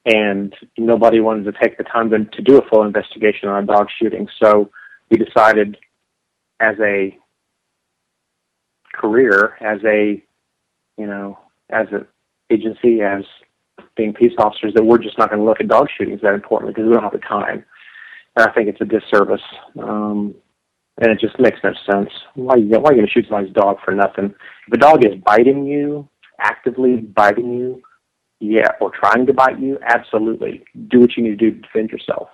and nobody wanted to take the time to do a full investigation on a dog shooting. So we decided as a career, as an agency, as being peace officers, that we're just not going to look at dog shootings that importantly because we don't have the time. And I think it's a disservice. And it just makes no sense. Why are you going to shoot somebody's dog for nothing? If a dog is biting you, actively biting you, yeah, or trying to bite you, absolutely. Do what you need to do to defend yourself.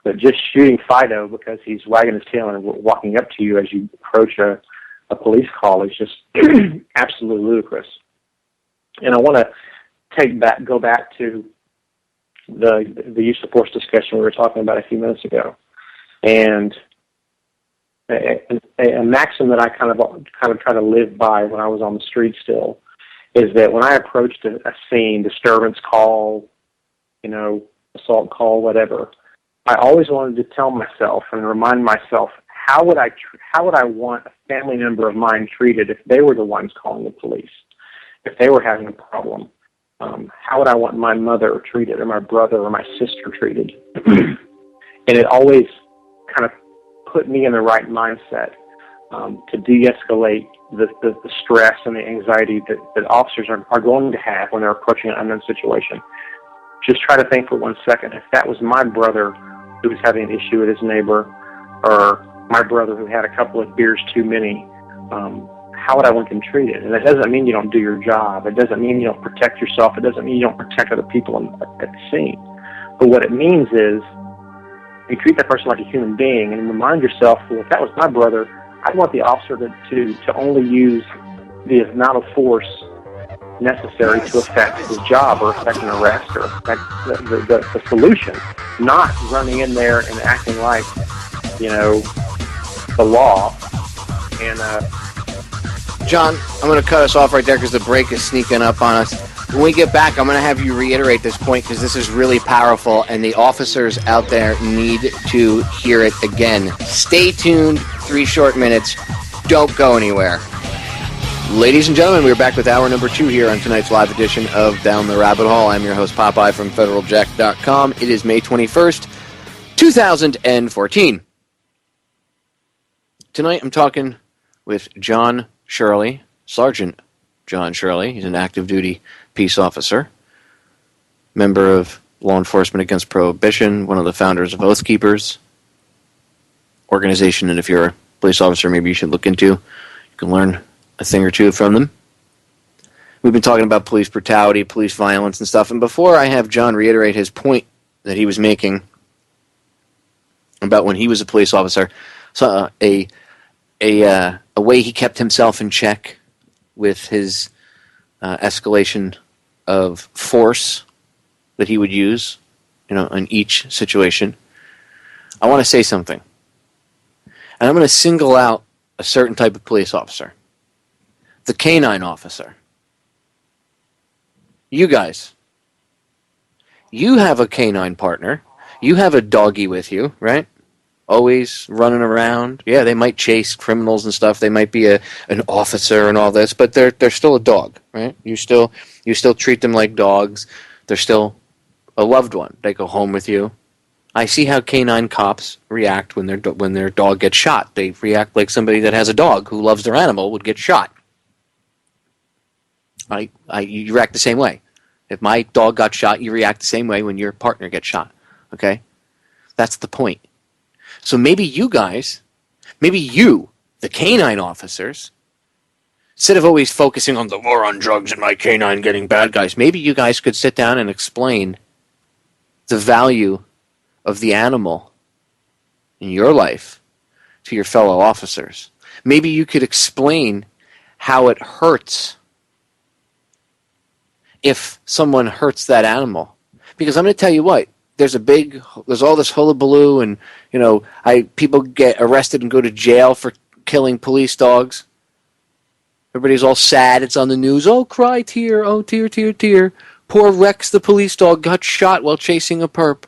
But just shooting Fido because he's wagging his tail and walking up to you as you approach a police call is just absolutely ludicrous. And I want to go back to the use of force discussion we were talking about a few minutes ago. And a maxim that I kind of try to live by when I was on the street still is that when I approached a scene, disturbance call, assault call, whatever, I always wanted to tell myself and remind myself, how would I want a family member of mine treated if they were the ones calling the police, if they were having a problem? How would I want my mother treated, or my brother, or my sister treated? And it always kind of put me in the right mindset to de-escalate the stress and the anxiety that officers are going to have when they're approaching an unknown situation. Just try to think for 1 second, if that was my brother who was having an issue with his neighbor, or my brother who had a couple of beers too many, how would I want them treated? And that doesn't mean you don't do your job. It doesn't mean you don't protect yourself. It doesn't mean you don't protect other people at the scene. But what it means is you treat that person like a human being and remind yourself, well, if that was my brother, I'd want the officer to only use the amount of force necessary to affect his job or affect an arrest or affect the solution, not running in there and acting like, the law. And John, I'm going to cut us off right there because the break is sneaking up on us. When we get back, I'm going to have you reiterate this point because this is really powerful and the officers out there need to hear it again. Stay tuned. 3 short minutes. Don't go anywhere. Ladies and gentlemen, we're back with hour number 2 here on tonight's live edition of Down the Rabbit Hole. I'm your host, Popeye from FederalJack.com. It is May 21st, 2014. Tonight I'm talking with John Shirley, Sergeant John Shirley. He's an active duty peace officer, member of Law Enforcement Against Prohibition, one of the founders of Oath Keepers organization, and if you're a police officer, maybe you should look into. You can learn a thing or two from them. We've been talking about police brutality, police violence, and stuff, and before I have John reiterate his point that he was making about when he was a police officer, so a way he kept himself in check with his escalation of force that he would use, in each situation. I want to say something. And I'm going to single out a certain type of police officer. The canine officer. You guys. You have a canine partner. You have a doggy with you, right? Always running around. Yeah, they might chase criminals and stuff. They might be an officer and all this, but they're still a dog, right? You still treat them like dogs. They're still a loved one. They go home with you. I see how canine cops react when their dog gets shot. They react like somebody that has a dog who loves their animal would get shot. You react the same way. If my dog got shot, you react the same way when your partner gets shot. Okay? That's the point. So maybe you guys, the canine officers, Instead of always focusing on the war on drugs and my canine getting bad guys, maybe you guys could sit down and explain the value of the animal in your life to your fellow officers. Maybe you could explain how it hurts if someone hurts that animal. Because I'm going to tell you what, there's all this hullabaloo, and people get arrested and go to jail for killing police dogs. Everybody's all sad. It's on the news. Oh, cry, tear. Oh, tear, tear, tear. Poor Rex, the police dog, got shot while chasing a perp.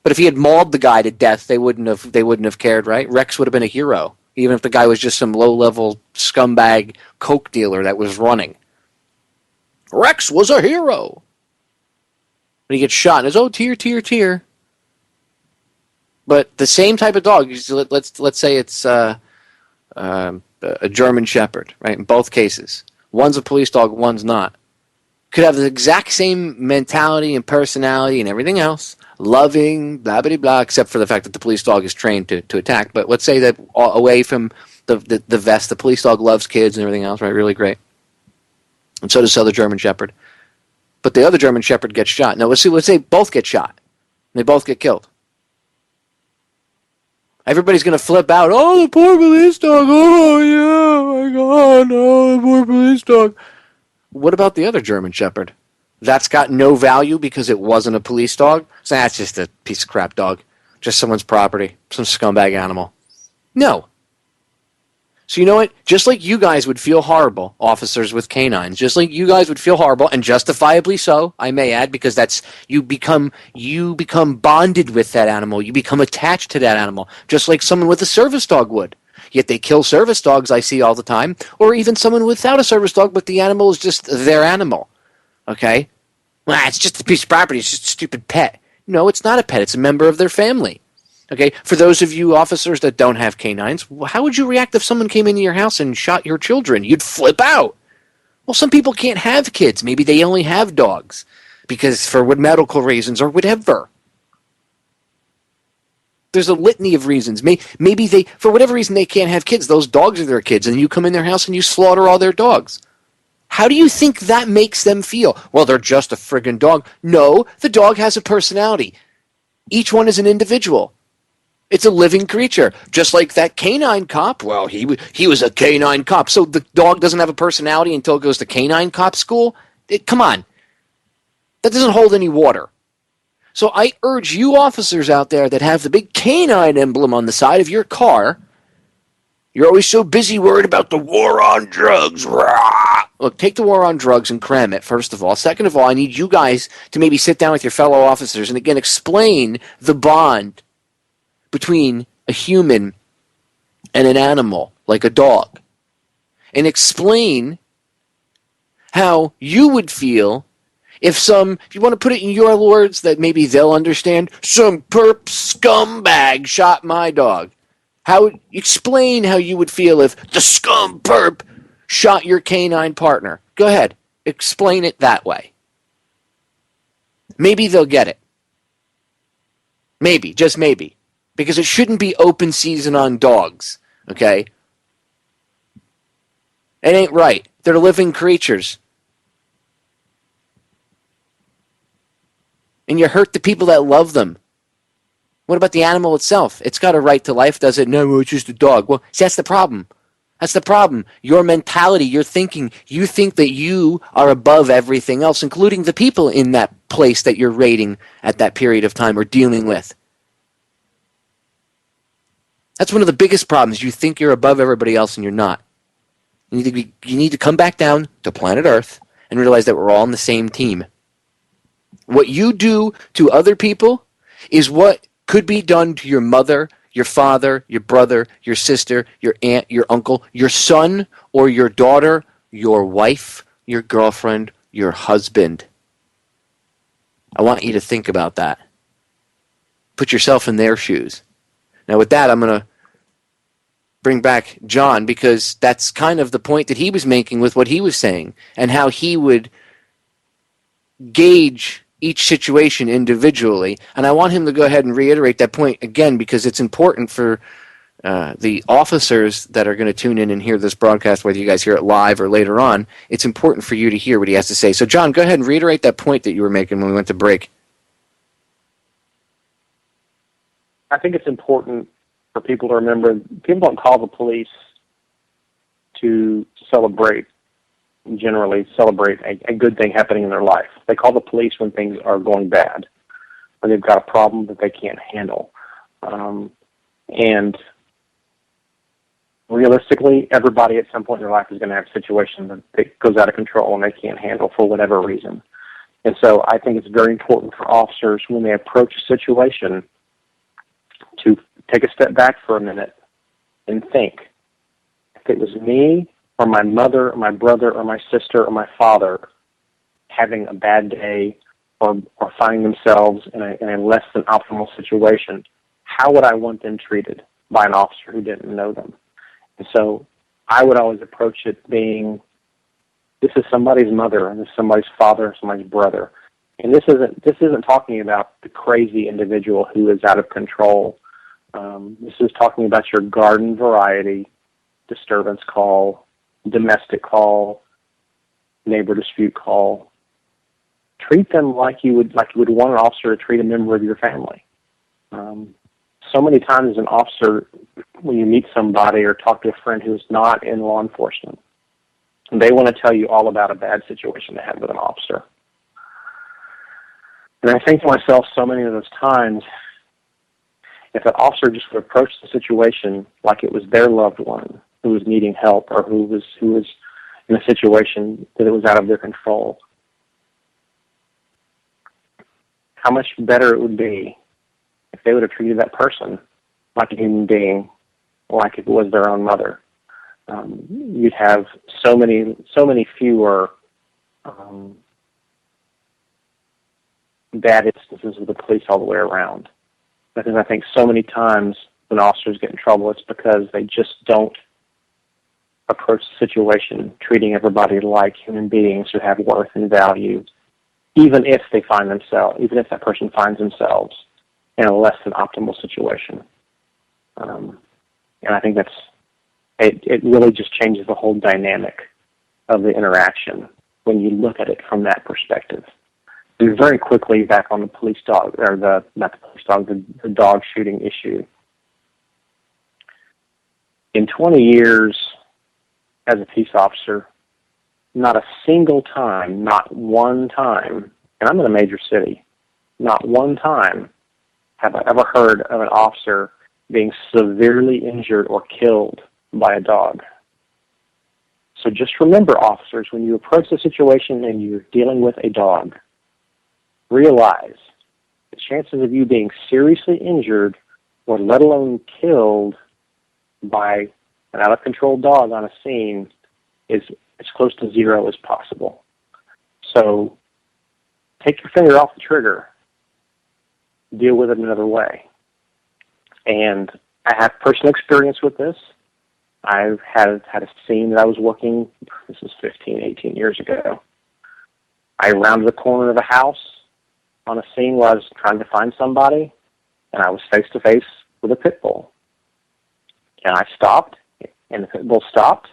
But if he had mauled the guy to death, they wouldn't have cared, right? Rex would have been a hero, even if the guy was just some low-level scumbag coke dealer that was running. Rex was a hero. But he gets shot and it's, oh, tear, tear, tear. But the same type of dog, let's say it's a German Shepherd, right? In both cases. One's a police dog, one's not. Could have the exact same mentality and personality and everything else. Loving, blah, blah, blah, except for the fact that the police dog is trained to attack. But let's say that away from the vest, the police dog loves kids and everything else, right? Really great. And so does the other German Shepherd. But the other German Shepherd gets shot. Now, let's say both get shot. And they both get killed. Everybody's going to flip out. Oh, the poor police dog. Oh, yeah, my God. Oh, the poor police dog. What about the other German Shepherd? That's got no value because it wasn't a police dog? So that's just a piece of crap dog. Just someone's property. Some scumbag animal. No. So you know what? Just like you guys would feel horrible, officers with canines, just like you guys would feel horrible, and justifiably so, I may add, because that's you become bonded with that animal. You become attached to that animal, just like someone with a service dog would. Yet they kill service dogs, I see all the time, or even someone without a service dog, but the animal is just their animal. Okay? Well, it's just a piece of property. It's just a stupid pet. No, it's not a pet. It's a member of their family. Okay, for those of you officers that don't have canines, how would you react if someone came into your house and shot your children? You'd flip out. Well, some people can't have kids. Maybe they only have dogs because for medical reasons or whatever. There's a litany of reasons. Maybe they, for whatever reason, they can't have kids. Those dogs are their kids, and you come in their house and you slaughter all their dogs. How do you think that makes them feel? Well, they're just a friggin' dog. No, the dog has a personality. Each one is an individual. It's a living creature, just like that canine cop. Well, he was a canine cop. So the dog doesn't have a personality until it goes to canine cop school? Come on. That doesn't hold any water. So I urge you officers out there that have the big canine emblem on the side of your car, you're always so busy worried about the war on drugs. Rah! Look, take the war on drugs and cram it, first of all. Second of all, I need you guys to maybe sit down with your fellow officers and again explain the bond between a human and an animal, like a dog. And explain how you would feel if you want to put it in your words that maybe they'll understand, some perp scumbag shot my dog. Explain how you would feel if the scum perp shot your canine partner. Go ahead. Explain it that way. Maybe they'll get it. Maybe, just maybe. Because it shouldn't be open season on dogs, okay? It ain't right. They're living creatures. And you hurt the people that love them. What about the animal itself? It's got a right to life, does it? No, it's just a dog. Well, see, that's the problem. That's the problem. Your mentality, your thinking, you think that you are above everything else, including the people in that place that you're raiding at that period of time or dealing with. That's one of the biggest problems. You think you're above everybody else and you're not. You need to come back down to planet Earth and realize that we're all on the same team. What you do to other people is what could be done to your mother, your father, your brother, your sister, your aunt, your uncle, your son or your daughter, your wife, your girlfriend, your husband. I want you to think about that. Put yourself in their shoes. Now with that, I'm going to bring back John because that's kind of the point that he was making with what he was saying and how he would gauge each situation individually. And I want him to go ahead and reiterate that point again because it's important for the officers that are going to tune in and hear this broadcast, whether you guys hear it live or later on, it's important for you to hear what he has to say. So, John, go ahead and reiterate that point that you were making when we went to break. I think it's important for people to remember, people don't call the police to celebrate, generally celebrate a good thing happening in their life. They call the police when things are going bad, when they've got a problem that they can't handle. And realistically, everybody at some point in their life is going to have a situation that goes out of control and they can't handle for whatever reason. And so I think it's very important for officers when they approach a situation to take a step back for a minute and think, if it was me or my mother or my brother or my sister or my father having a bad day or finding themselves in a less than optimal situation, how would I want them treated by an officer who didn't know them? And so I would always approach it being, this is somebody's mother, and this is somebody's father, somebody's brother. And this isn't talking about the crazy individual who is out of control. This is talking about your garden variety disturbance call, domestic call, neighbor dispute call. Treat them like you would want an officer to treat a member of your family. So many times as an officer, when you meet somebody or talk to a friend who is not in law enforcement, they want to tell you all about a bad situation they had with an officer. And I think to myself so many of those times, if an officer just would approach the situation like it was their loved one who was needing help or who was in a situation that it was out of their control, how much better it would be if they would have treated that person like a human being, like it was their own mother. You'd have so many fewer bad instances with the police all the way around. Because I think so many times when officers get in trouble, it's because they just don't approach the situation treating everybody like human beings who have worth and value, even if that person finds themselves in a less than optimal situation. And I think it really just changes the whole dynamic of the interaction when you look at it from that perspective. And very quickly back on the police dog, or the dog shooting issue. In 20 years as a peace officer, not a single time, not one time, and I'm in a major city, not one time have I ever heard of an officer being severely injured or killed by a dog. So just remember, officers, when you approach the situation and you're dealing with a dog, realize the chances of you being seriously injured or let alone killed by an out-of-control dog on a scene is as close to zero as possible. So take your finger off the trigger. Deal with it another way. And I have personal experience with this. I've had a scene that I was working, this was 15, 18 years ago. I rounded the corner of a house on a scene where I was trying to find somebody, and I was face-to-face with a pit bull. And I stopped, and the pit bull stopped,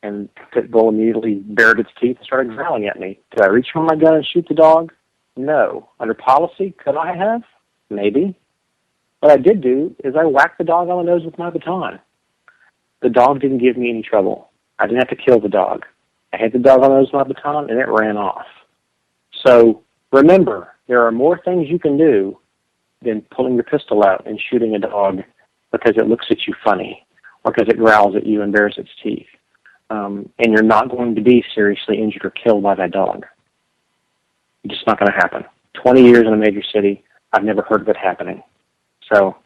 and the pit bull immediately bared its teeth and started growling at me. Did I reach for my gun and shoot the dog? No. Under policy, could I have? Maybe. What I did do is I whacked the dog on the nose with my baton. The dog didn't give me any trouble. I didn't have to kill the dog. I hit the dog on the nose with my baton, and it ran off. So remember, there are more things you can do than pulling your pistol out and shooting a dog because it looks at you funny or because it growls at you and bares its teeth. And you're not going to be seriously injured or killed by that dog. It's just not going to happen. 20 years in a major city, I've never heard of it happening. So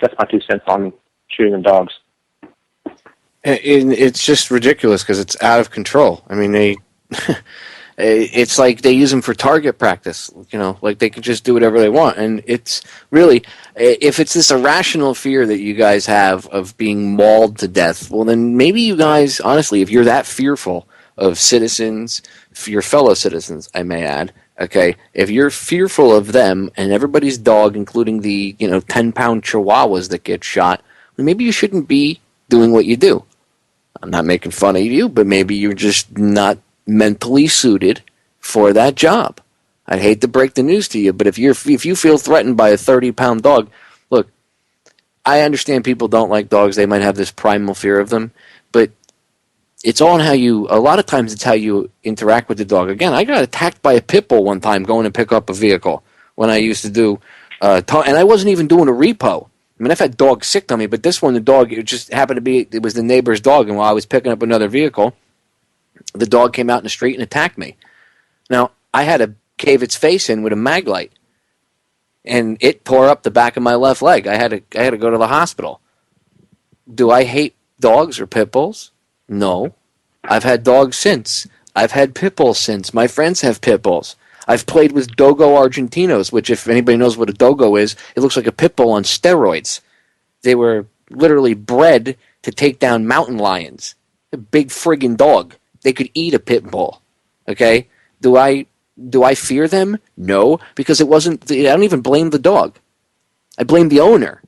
that's my 2 cents on shooting of dogs. It's just ridiculous because it's out of control. I mean, it's like they use them for target practice. Like they can just do whatever they want. And it's really, if it's this irrational fear that you guys have of being mauled to death, well, then maybe you guys, honestly, if you're that fearful of citizens, your fellow citizens, I may add, okay, if you're fearful of them and everybody's dog, including the 10-pound chihuahuas that get shot, maybe you shouldn't be doing what you do. I'm not making fun of you, but maybe you're just not mentally suited for that job. I'd hate to break the news to you, but if you feel threatened by a 30-pound dog, look, I understand people don't like dogs. They might have this primal fear of them, but it's all in a lot of times it's how you interact with the dog. Again, I got attacked by a pit bull one time going to pick up a vehicle when I used to do, and I wasn't even doing a repo. I mean, I've had dogs sick on me, but this one, the dog, it just happened to be, it was the neighbor's dog, and while I was picking up another vehicle, the dog came out in the street and attacked me. Now, I had to cave its face in with a mag light, and it tore up the back of my left leg. I had to go to the hospital. Do I hate dogs or pit bulls? No. I've had dogs since. I've had pit bulls since. My friends have pit bulls. I've played with Dogo Argentinos, which if anybody knows what a Dogo is, it looks like a pit bull on steroids. They were literally bred to take down mountain lions. A big friggin' dog. They could eat a pit bull. Okay? Do I fear them? No, because it wasn't. I don't even blame the dog. I blame the owner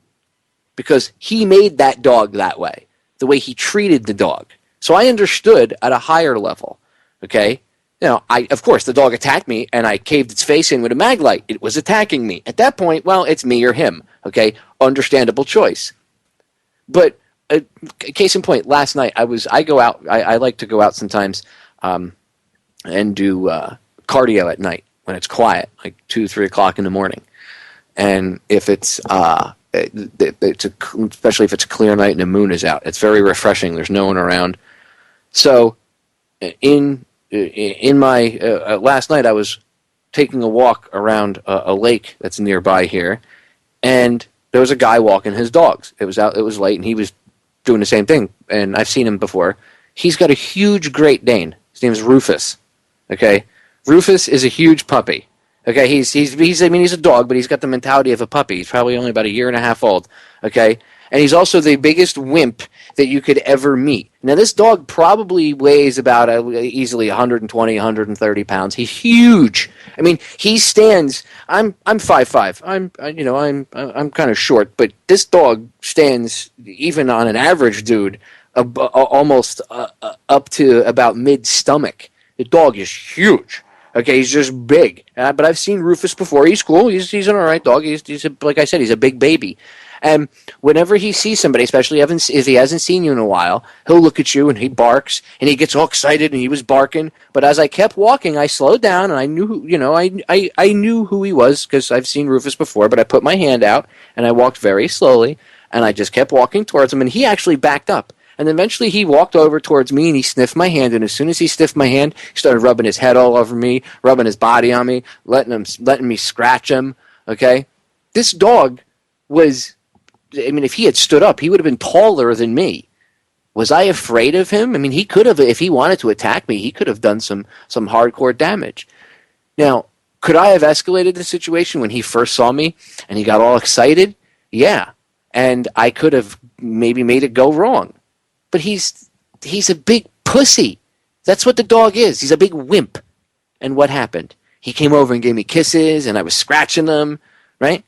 because he made that dog that way, the way he treated the dog. So I understood at a higher level. Okay? Of course, the dog attacked me, and I caved its face in with a mag light. It was attacking me. At that point, well, it's me or him. Okay, understandable choice. But case in point, last night I go out. I like to go out sometimes and do cardio at night when it's quiet, like 2-3 o'clock in the morning. And if it's especially if it's a clear night and the moon is out, it's very refreshing. There's no one around. So in my last night, I was taking a walk around a lake that's nearby here, and there was a guy walking his dogs. It was late, and he was doing the same thing. And I've seen him before. He's got a huge Great Dane. His name is Rufus. Okay, Rufus is a huge puppy. Okay, he's a dog, but he's got the mentality of a puppy. He's probably only about a year and a half old. Okay, and he's also the biggest wimp that you could ever meet. Now, this dog probably weighs about easily 120, 130 pounds. He's huge. I mean, he stands. I'm 5'5". I'm kind of short, but this dog stands even on an average dude almost up to about mid stomach. The dog is huge. Okay, he's just big. But I've seen Rufus before. He's cool. He's an all right dog. Like I said, he's a big baby. And whenever he sees somebody, especially if he hasn't seen you in a while, he'll look at you and he barks and he gets all excited and he was barking. But as I kept walking, I slowed down and I knew, I knew who he was because I've seen Rufus before. But I put my hand out and I walked very slowly and I just kept walking towards him and he actually backed up. And eventually he walked over towards me and he sniffed my hand. And as soon as he sniffed my hand, he started rubbing his head all over me, rubbing his body on me, letting me scratch him. Okay, this dog was. I mean, if he had stood up, he would have been taller than me. Was I afraid of him? I mean, he could have, if he wanted to attack me, he could have done some hardcore damage. Now, could I have escalated the situation when he first saw me and he got all excited? Yeah. And I could have maybe made it go wrong. But he's a big pussy. That's what the dog is. He's a big wimp. And what happened? He came over and gave me kisses and I was scratching them, right?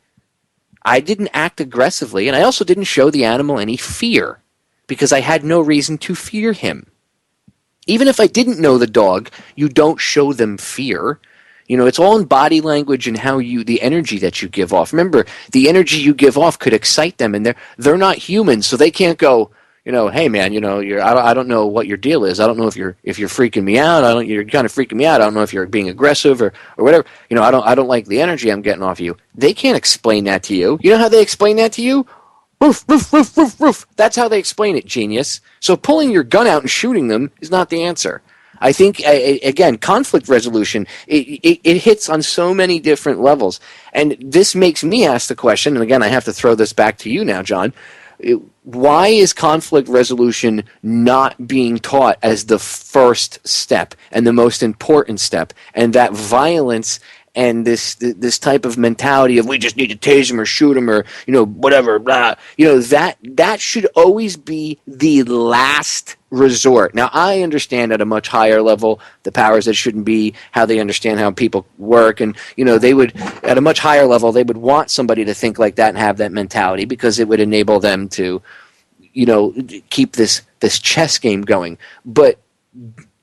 I didn't act aggressively, and I also didn't show the animal any fear because I had no reason to fear him. Even if I didn't know the dog, you don't show them fear. It's all in body language and the energy that you give off. Remember, the energy you give off could excite them, and they're not humans, so they can't go, hey man, I don't know what your deal is. I don't know if you're freaking me out. You're kind of freaking me out. I don't know if you're being aggressive or whatever. I don't like the energy I'm getting off you. They can't explain that to you. You know how they explain that to you? Roof, roof, roof, roof, roof. That's how they explain it, genius. So pulling your gun out and shooting them is not the answer. I think, again, conflict resolution, it hits on so many different levels. And this makes me ask the question, and again, I have to throw this back to you now, John. Why is conflict resolution not being taught as the first step and the most important step? And that violence and this type of mentality of we just need to tase him or shoot him or whatever, blah, that should always be the last resort. Now, I understand at a much higher level the powers that shouldn't be, how they understand how people work, and they would, at a much higher level, they would want somebody to think like that and have that mentality because it would enable them to keep this chess game going. But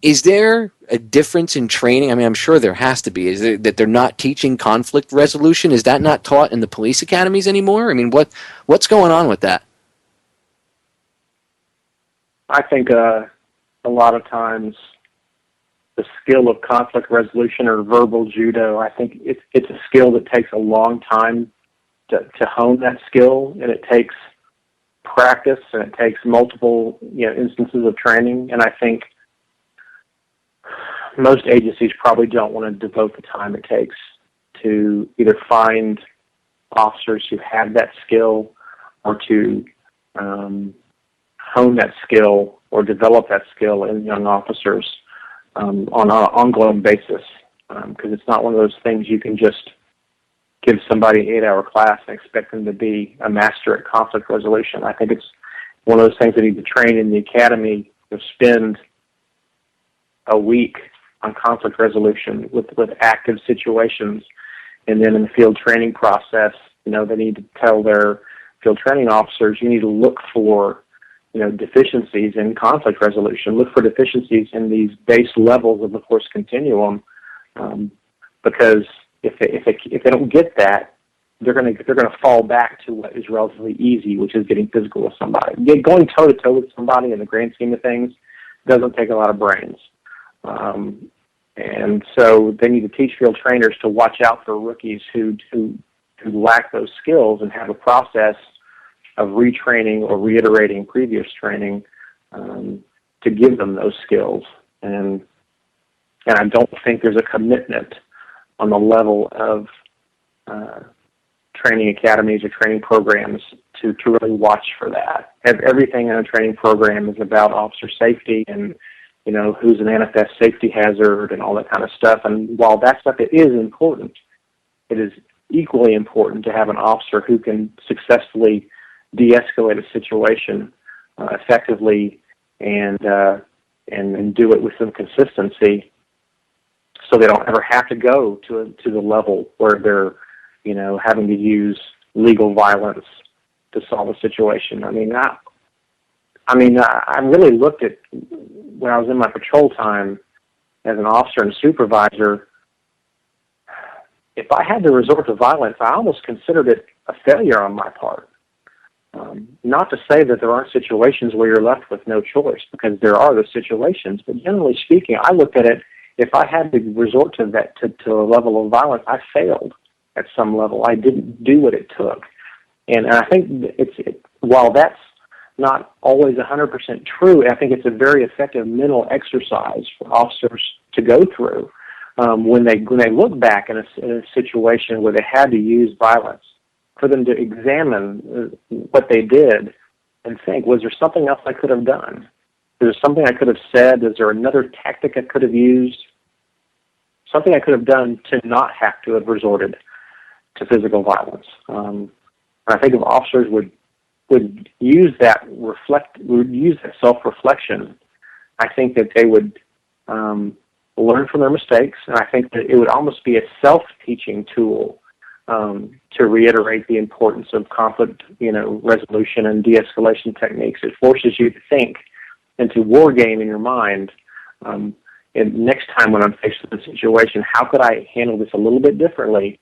is there a difference in training? I mean, I'm sure there has to be. Is it that they're not teaching conflict resolution? Is that not taught in the police academies anymore? I mean, what's going on with that? I think a lot of times the skill of conflict resolution or verbal judo, I think it's a skill that takes a long time to hone that skill, and it takes practice, and it takes multiple instances of training. And I think most agencies probably don't want to devote the time it takes to either find officers who have that skill or to hone that skill or develop that skill in young officers on an ongoing basis, because it's not one of those things you can just give somebody an 8-hour class and expect them to be a master at conflict resolution. I think it's one of those things that need to train in the academy, to spend a week on conflict resolution with active situations, and then in the field training process, they need to tell their field training officers, you need to look for deficiencies in conflict resolution. Look for deficiencies in these base levels of the force continuum, because if they don't get that, they're going to fall back to what is relatively easy, which is getting physical with somebody. Going toe to toe with somebody in the grand scheme of things doesn't take a lot of brains, and so they need to teach field trainers to watch out for rookies who lack those skills and have a process of retraining or reiterating previous training to give them those skills. And I don't think there's a commitment on the level of training academies or training programs to really watch for that. Everything in a training program is about officer safety and who's a manifest safety hazard and all that kind of stuff. And while that stuff is important, it is equally important to have an officer who can successfully de-escalate a situation effectively and do it with some consistency, so they don't ever have to go to the level where they're having to use legal violence to solve a situation. I really looked at, when I was in my patrol time as an officer and supervisor, if I had to resort to violence, I almost considered it a failure on my part. Not to say that there aren't situations where you're left with no choice, because there are those situations, but generally speaking, I looked at it, if I had to resort to that, to a level of violence, I failed at some level. I didn't do what it took. And I think while that's not always 100% true, I think it's a very effective mental exercise for officers to go through when they look back in a situation where they had to use violence, for them to examine what they did and think, was there something else I could have done? Is there something I could have said? Is there another tactic I could have used? Something I could have done to not have to have resorted to physical violence. And I think if officers would use that self-reflection, I think that they would learn from their mistakes, and I think that it would almost be a self-teaching tool to reiterate the importance of conflict, resolution and de-escalation techniques. It forces you to think and to war game in your mind. And next time when I'm faced with a situation, how could I handle this a little bit differently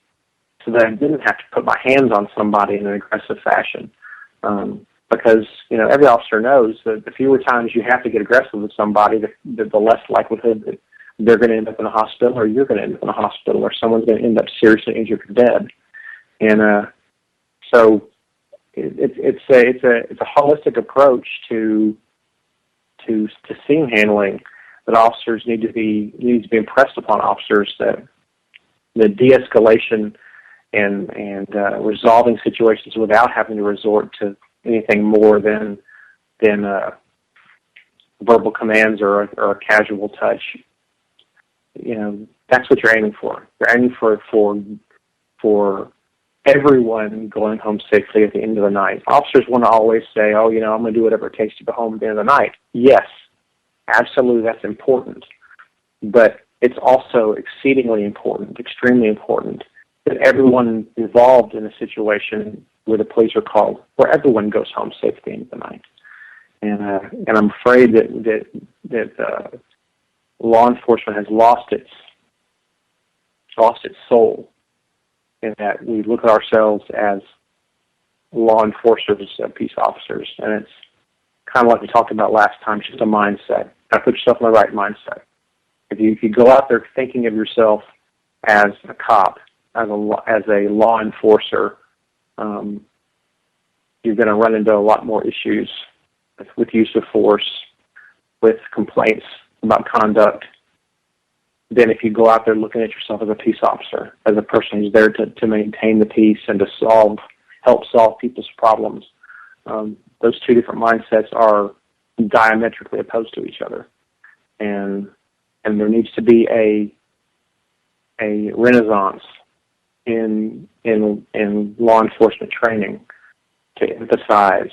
so that I didn't have to put my hands on somebody in an aggressive fashion? Because every officer knows that the fewer times you have to get aggressive with somebody, the less likelihood that they're going to end up in a hospital, or you're going to end up in a hospital, or someone's going to end up seriously injured or dead. And so it's a holistic approach to scene handling that officers needs to be impressed upon officers, that the de-escalation and resolving situations without having to resort to anything more than verbal commands or a casual touch. That's what you're aiming for. You're aiming for everyone going home safely at the end of the night. Officers want to always say, I'm going to do whatever it takes to go home at the end of the night. Yes, absolutely, that's important. But it's also exceedingly important, extremely important, that everyone involved in a situation where the police are called, where everyone goes home safe at the end of the night. and I'm afraid that law enforcement has lost its soul, in that we look at ourselves as law enforcers, peace officers, and it's kind of like we talked about last time. It's just a mindset. Got to put yourself in the right mindset. If you go out there thinking of yourself as a cop, as a law enforcer, you're going to run into a lot more issues with use of force, with complaints about conduct, than if you go out there looking at yourself as a peace officer, as a person who's there to maintain the peace and to help solve people's problems. Those two different mindsets are diametrically opposed to each other, and there needs to be a renaissance in law enforcement training to emphasize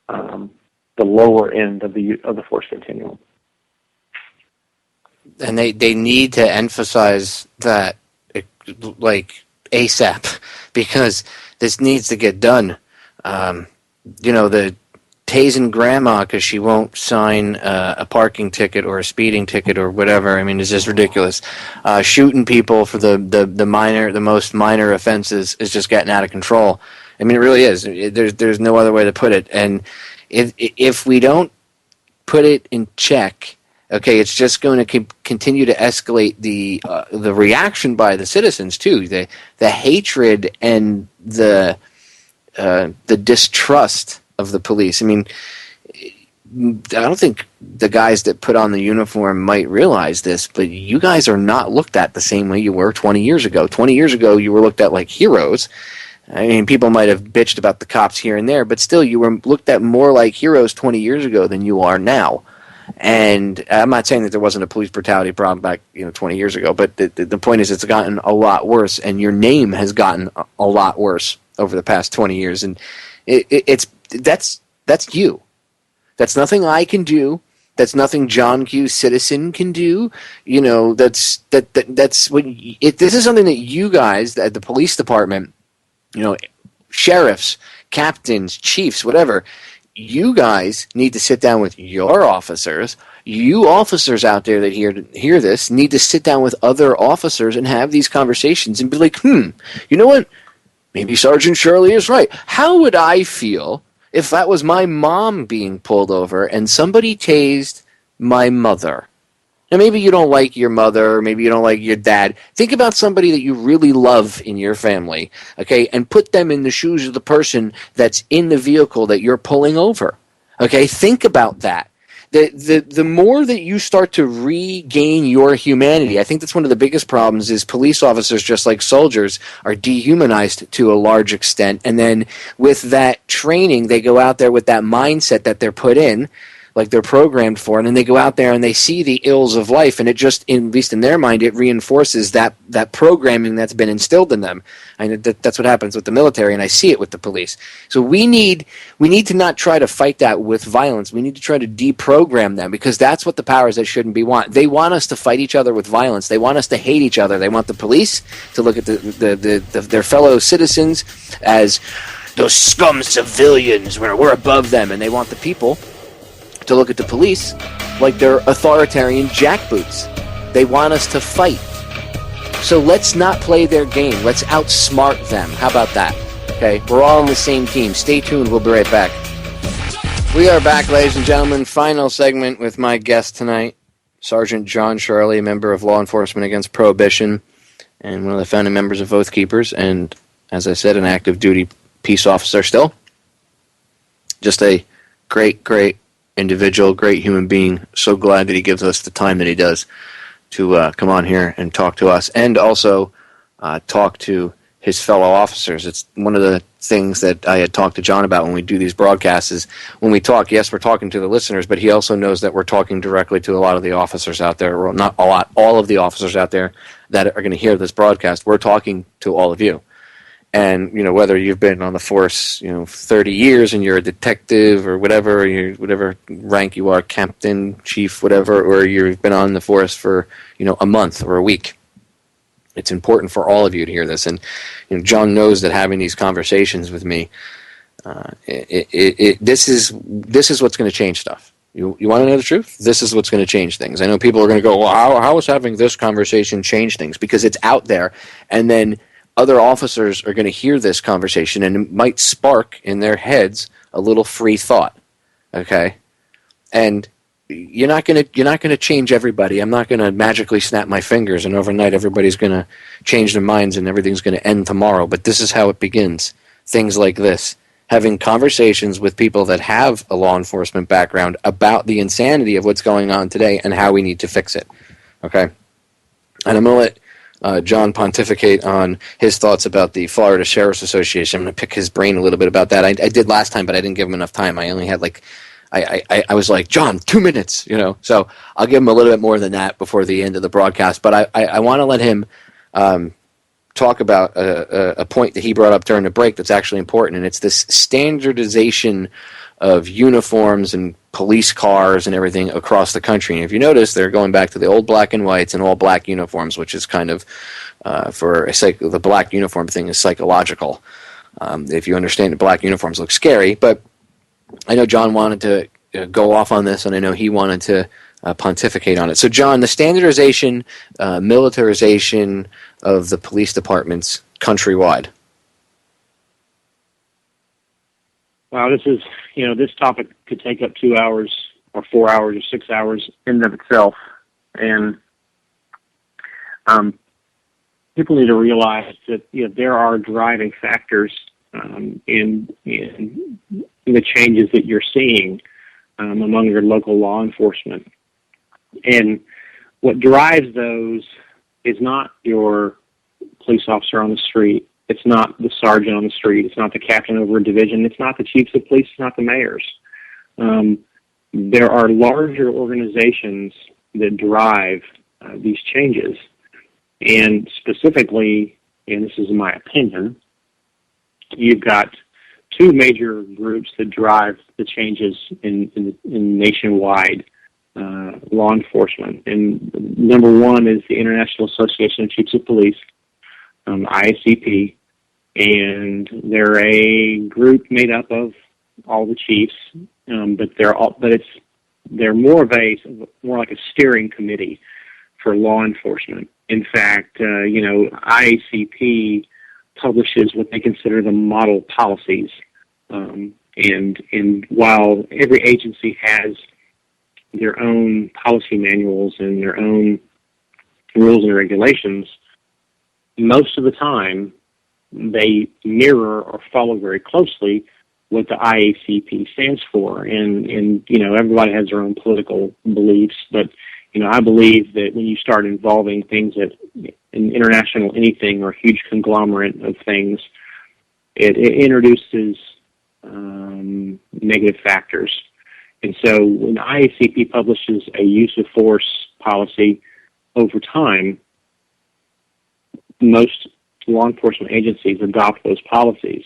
the lower end of the force continuum. And they need to emphasize that, like, ASAP, because this needs to get done. The tasing grandma because she won't sign a parking ticket or a speeding ticket or whatever. I mean, it's just ridiculous. Shooting people for the most minor offenses is just getting out of control. I mean, it really is. There's no other way to put it. And if we don't put it in check, okay, it's just going to continue to escalate the reaction by the citizens too, the hatred and the distrust of the police. I mean, I don't think the guys that put on the uniform might realize this, but you guys are not looked at the same way you were 20 years ago. 20 years ago, you were looked at like heroes. I mean, people might have bitched about the cops here and there, but still, you were looked at more like heroes 20 years ago than you are now. And I'm not saying that there wasn't a police brutality problem back 20 years ago, but the point is it's gotten a lot worse, and your name has gotten a lot worse over the past 20 years. And that's you. That's nothing I can do. That's nothing John Q. Citizen can do. That's what this is something that you guys at the police department, sheriffs, captains, chiefs, whatever. You guys need to sit down with your officers. You officers out there that hear this need to sit down with other officers and have these conversations and be like, you know what? Maybe Sergeant Shirley is right. How would I feel if that was my mom being pulled over and somebody tased my mother? Now, maybe you don't like your mother, or maybe you don't like your dad. Think about somebody that you really love in your family, okay, and put them in the shoes of the person that's in the vehicle that you're pulling over, okay? Think about that. The more that you start to regain your humanity, I think that's one of the biggest problems is police officers, just like soldiers, are dehumanized to a large extent. And then with that training, they go out there with that mindset that they're put in, like they're programmed for, and then they go out there and they see the ills of life, and it just, at least in their mind, it reinforces that programming that's been instilled in them. And that's what happens with the military, and I see it with the police. So we need to not try to fight that with violence. We need to try to deprogram them, because that's what the powers that shouldn't be want. They want us to fight each other with violence. They want us to hate each other. They want the police to look at their fellow citizens as those scum civilians where we're above them, and they want the people to look at the police like they're authoritarian jackboots. They want us to fight. So let's not play their game. Let's outsmart them. How about that? Okay, we're all on the same team. Stay tuned. We'll be right back. We are back, ladies and gentlemen. Final segment with my guest tonight, Sergeant John Shirley, member of Law Enforcement Against Prohibition and one of the founding members of Oath Keepers, and, as I said, an active duty peace officer still. Just a great individual, great human being. So glad that he gives us the time that he does to come on here and talk to us, and also talk to his fellow officers. It's one of the things that I had talked to John about when we do these broadcasts is when we talk, yes, we're talking to the listeners, but he also knows that we're talking directly to a lot of the officers out there, or not a lot, all of the officers out there that are going to hear this broadcast. We're talking to all of you. And, whether you've been on the force, 30 years and you're a detective or whatever, whatever rank you are, captain, chief, whatever, or you've been on the force for, a month or a week. It's important for all of you to hear this. And, John knows that having these conversations with me This is what's going to change stuff. You want to know the truth? This is what's going to change things. I know people are going to go, well, how is having this conversation change things? Because it's out there, and then other officers are going to hear this conversation, and it might spark in their heads a little free thought. Okay, and you're not going to change everybody. I'm not going to magically snap my fingers and overnight everybody's going to change their minds and everything's going to end tomorrow. But this is how it begins. Things like this. Having conversations with people that have a law enforcement background about the insanity of what's going on today and how we need to fix it. Okay? And I'm going to let John pontificate on his thoughts about the Florida Sheriff's Association. I'm going to pick his brain a little bit about that. I did last time, but I didn't give him enough time. I only had I was like, John, 2 minutes, So I'll give him a little bit more than that before the end of the broadcast. But I want to let him talk about a point that he brought up during the break that's actually important, and it's this standardization of uniforms and police cars and everything across the country. And if you notice, they're going back to the old black and whites and all black uniforms, which is kind of, the black uniform thing is psychological. If you understand that black uniforms look scary, but I know John wanted to go off on this, and I know he wanted to pontificate on it. So, John, the standardization, militarization of the police departments countrywide. Wow, this topic could take up 2 hours or 4 hours or 6 hours in and of itself. And people need to realize that there are driving factors in the changes that you're seeing among your local law enforcement. And what drives those is not your police officer on the street. It's not the sergeant on the street. It's not the captain over a division. It's not the chiefs of police. It's not the mayors. There are larger organizations that drive these changes. And specifically, and this is my opinion, you've got two major groups that drive the changes in nationwide law enforcement. And number one is the International Association of Chiefs of Police, IACP, and they're a group made up of all the chiefs, but they're more like a steering committee for law enforcement. In fact, IACP publishes what they consider the model policies, and while every agency has their own policy manuals and their own rules and regulations, most of the time they mirror or follow very closely what the IACP stands for. And everybody has their own political beliefs, but I believe that when you start involving things that an international anything or huge conglomerate of things, it introduces negative factors. And so when the IACP publishes a use of force policy, over time, most law enforcement agencies adopt those policies.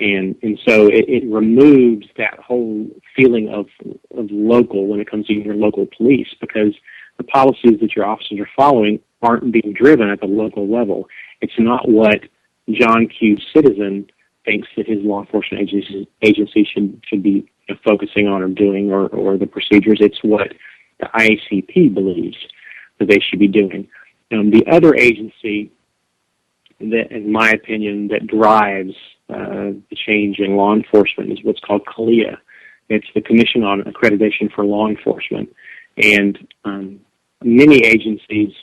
And so it removes that whole feeling of local when it comes to your local police, because the policies that your officers are following aren't being driven at the local level. It's not what John Q. Citizen thinks that his law enforcement agency should be focusing on or doing, or the procedures. It's what the IACP believes that they should be doing. The other agency that, in my opinion, that drives the change in law enforcement is what's called L.E.A.P. It's the Commission on Accreditation for Law Enforcement. And many agencies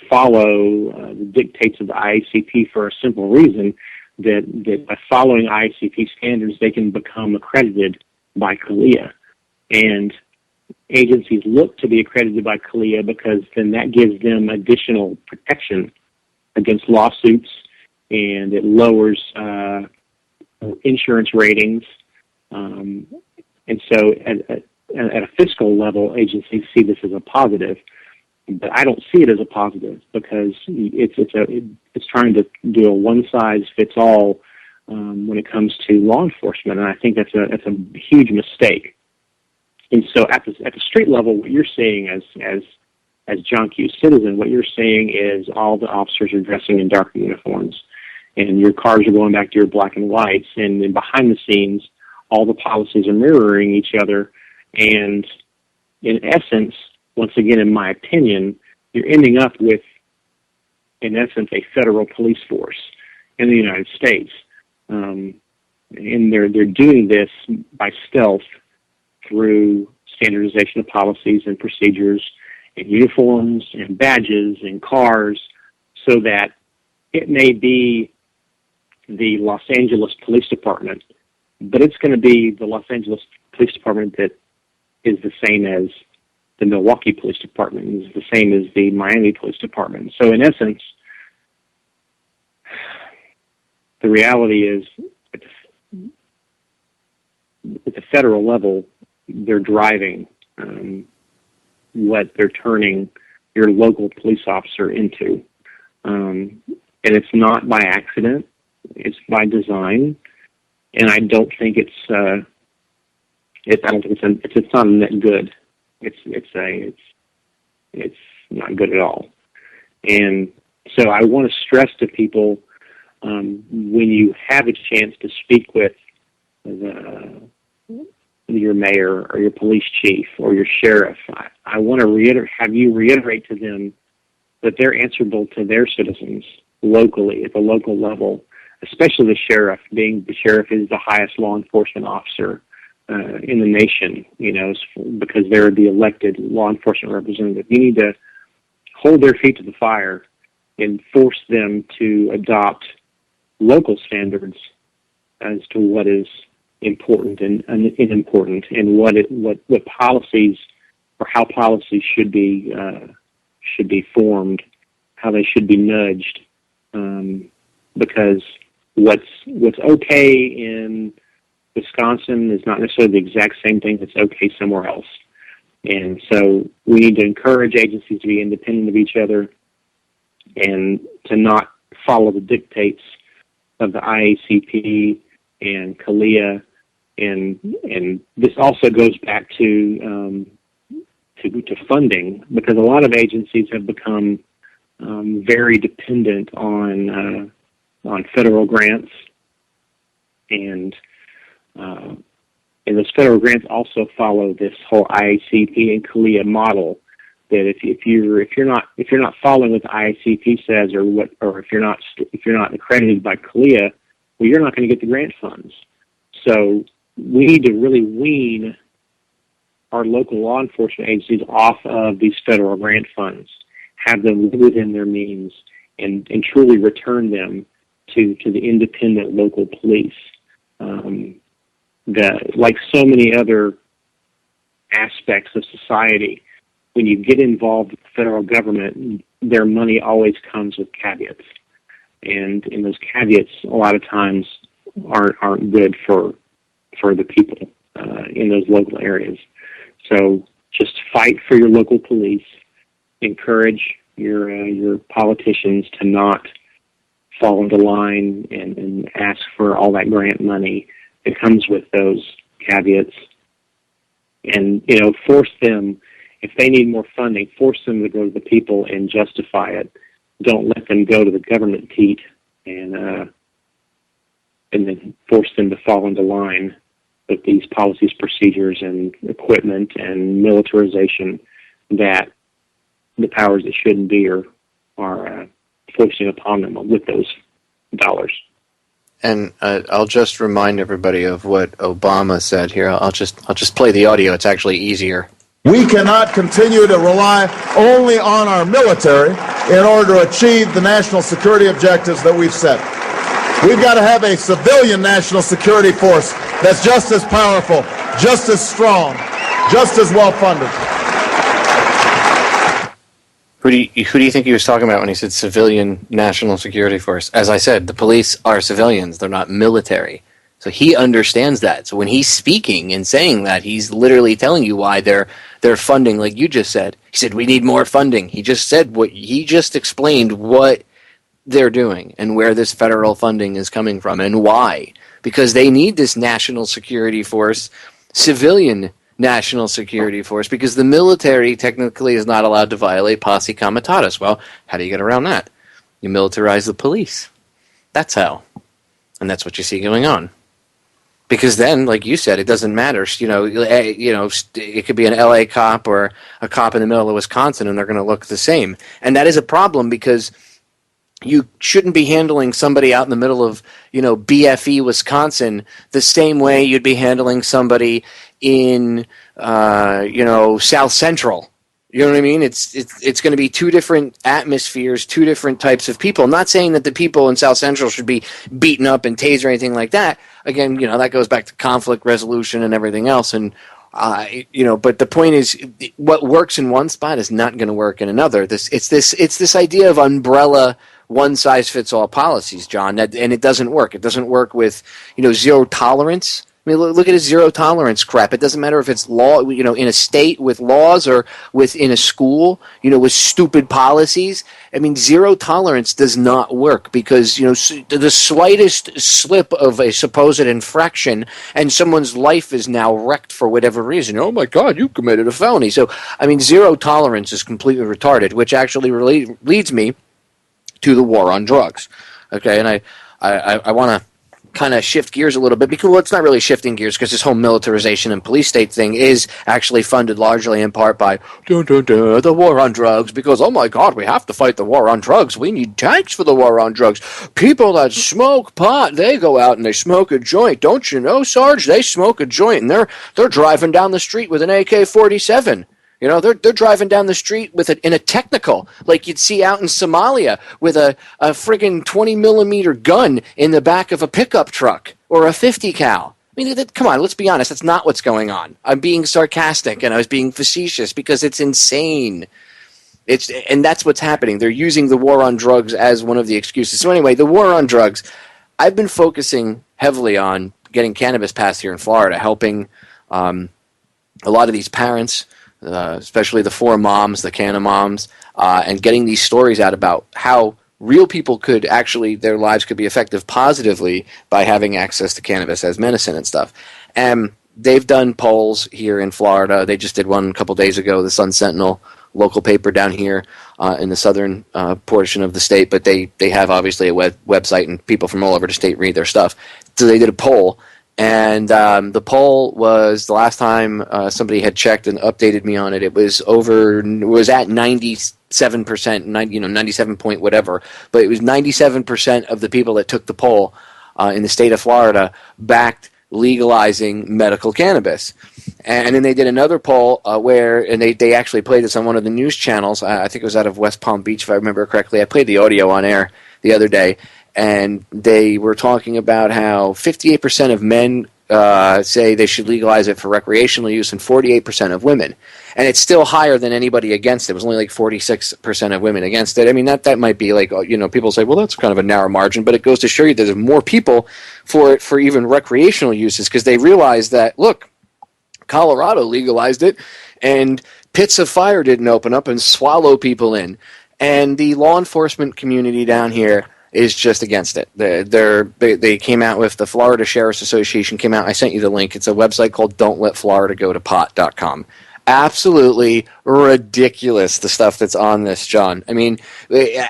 follow the dictates of the IACP for a simple reason, that by following IACP standards, they can become accredited by L.E.A.P. And agencies look to be accredited by L.E.A.P. because then that gives them additional protection against lawsuits, and it lowers insurance ratings. And so at a fiscal level, agencies see this as a positive. But I don't see it as a positive, because it's trying to do a one-size-fits-all when it comes to law enforcement, and I think that's a huge mistake. And so at the street level, what you're seeing as John Q. Citizen, what you're seeing is all the officers are dressing in dark uniforms, and your cars are going back to your black and whites, and then behind the scenes, all the policies are mirroring each other. And in essence, once again, in my opinion, you're ending up with, in essence, a federal police force in the United States. And they're doing this by stealth through standardization of policies and procedures and uniforms and badges and cars, so that it may be the Los Angeles Police Department, but it's going to be the Los Angeles Police Department that is the same as the Milwaukee Police Department, is the same as the Miami Police Department. So in essence, the reality is at the federal level, they're driving what they're turning your local police officer into. And it's not by accident. It's by design. And I don't think it's not a net good. It's not good at all. And so I want to stress to people, when you have a chance to speak with your mayor or your police chief or your sheriff, I want to have you reiterate to them that they're answerable to their citizens locally, at the local level, especially the sheriff, being the sheriff is the highest law enforcement officer in the nation, because they're the elected law enforcement representative. You need to hold their feet to the fire and force them to adopt local standards as to what is important and unimportant, and what policies or how policies should be formed, how they should be nudged, because what's okay in Wisconsin is not necessarily the exact same thing that's okay somewhere else. And so we need to encourage agencies to be independent of each other and to not follow the dictates of the IACP and L.E.A.P. And this also goes back to funding, because a lot of agencies have become very dependent on federal grants, and those federal grants also follow this whole IACP and L.E.A.P. model. That if you're not following what the IACP says, or if you're not accredited by L.E.A.P, well, you're not going to get the grant funds. So we need to really wean our local law enforcement agencies off of these federal grant funds, have them live within their means, and truly return them to the independent local police. Like so many other aspects of society, when you get involved with the federal government, their money always comes with caveats. And those caveats a lot of times aren't good for the people in those local areas. So just fight for your local police. Encourage your politicians to not fall into line and ask for all that grant money that comes with those caveats. And force them, if they need more funding, force them to go to the people and justify it. Don't let them go to the government teat and then force them to fall into line with these policies, procedures, and equipment and militarization that the powers that shouldn't be are forcing upon them with those dollars. And I'll just remind everybody of what Obama said here. I'll just play the audio. It's actually easier. We cannot continue to rely only on our military in order to achieve the national security objectives that we've set. We've got to have a civilian national security force that's just as powerful, just as strong, just as well funded. Who do you think he was talking about when he said civilian national security force? As I said, the police are civilians; they're not military. So he understands that. So when he's speaking and saying that, he's literally telling you why they're funding, like you just said. He said we need more funding. He just explained what they're doing and where this federal funding is coming from and why. Because they need this national security force, civilian national security force, because the military technically is not allowed to violate posse comitatus. Well, how do you get around that? You militarize the police. That's hell. And that's what you see going on. Because then, like you said, it doesn't matter. It could be an L.A. cop or a cop in the middle of Wisconsin, and they're going to look the same. And that is a problem because you shouldn't be handling somebody out in the middle of, BFE, Wisconsin, the same way you'd be handling somebody in, South Central. You know what I mean? It's going to be two different atmospheres, two different types of people. I'm not saying that the people in South Central should be beaten up and tased or anything like that. Again, that goes back to conflict resolution and everything else. And but the point is, what works in one spot is not going to work in another. It's this idea of umbrella one size fits all policies, John, and it doesn't work. It doesn't work with zero tolerance. I mean, look at his zero tolerance crap. It doesn't matter if it's law, in a state with laws or within a school, with stupid policies. I mean, zero tolerance does not work because, the slightest slip of a supposed infraction and someone's life is now wrecked for whatever reason. Oh my God, you committed a felony. So, I mean, zero tolerance is completely retarded, which actually leads me to the war on drugs. Okay, and I want to kind of shift gears a little bit because it's not really shifting gears because this whole militarization and police state thing is actually funded largely in part by the war on drugs because, oh my God, we have to fight the war on drugs. We need tanks for the war on drugs. People that smoke pot, they go out and they smoke a joint. Don't you know, Sarge? They smoke a joint and they're driving down the street with an AK-47. They're driving down the street with it in a technical, like you'd see out in Somalia, with a friggin' 20 millimeter gun in the back of a pickup truck or a 50 cal. I mean, come on, let's be honest. That's not what's going on. I'm being sarcastic and I was being facetious because it's insane. And that's what's happening. They're using the war on drugs as one of the excuses. So anyway, the war on drugs. I've been focusing heavily on getting cannabis passed here in Florida, helping a lot of these parents. Especially the four moms, the Canna moms, and getting these stories out about how real people could actually, their lives could be affected positively by having access to cannabis as medicine and stuff. And they've done polls here in Florida. They just did one a couple days ago, the Sun Sentinel, local paper down here in the southern portion of the state, but they have obviously a website and people from all over the state read their stuff. So they did a poll. And the poll was, the last time somebody had checked and updated me on it, it was at 97%, 97 point whatever, but it was 97% of the people that took the poll in the state of Florida backed legalizing medical cannabis. And then they did another poll and they actually played this on one of the news channels. I think it was out of West Palm Beach, if I remember correctly. I played the audio on air the other day. And they were talking about how 58% of men say they should legalize it for recreational use and 48% of women. And it's still higher than anybody against it. It was only like 46% of women against it. I mean, that might be like, people say, well, that's kind of a narrow margin, but it goes to show you that there's more people for it for even recreational uses because they realize that, look, Colorado legalized it and pits of fire didn't open up and swallow people in. And the law enforcement community down here is just against it. They came out with, the Florida Sheriff's Association came out. I sent you the link. It's a website called don'tletfloridagotopot.com. Absolutely ridiculous, the stuff that's on this, John. I mean,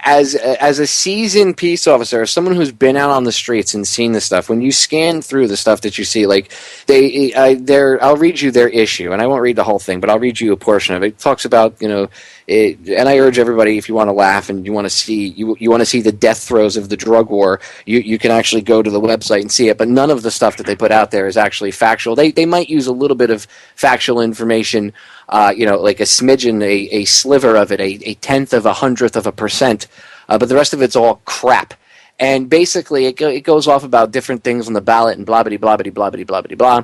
as a seasoned peace officer, someone who's been out on the streets and seen this stuff, when you scan through the stuff that you see, like I'll read you their issue, and I won't read the whole thing, but I'll read you a portion of it. It talks about, and I urge everybody, if you want to laugh and you want to see the death throes of the drug war, you can actually go to the website and see it. But none of the stuff that they put out there is actually factual. They might use a little bit of factual information, like a smidgen, a sliver of it, a tenth of a hundredth of a percent, but the rest of it's all crap. And basically, it goes off about different things on the ballot and blah, blah, blah, blah, blah, blah, blah, blah, blah.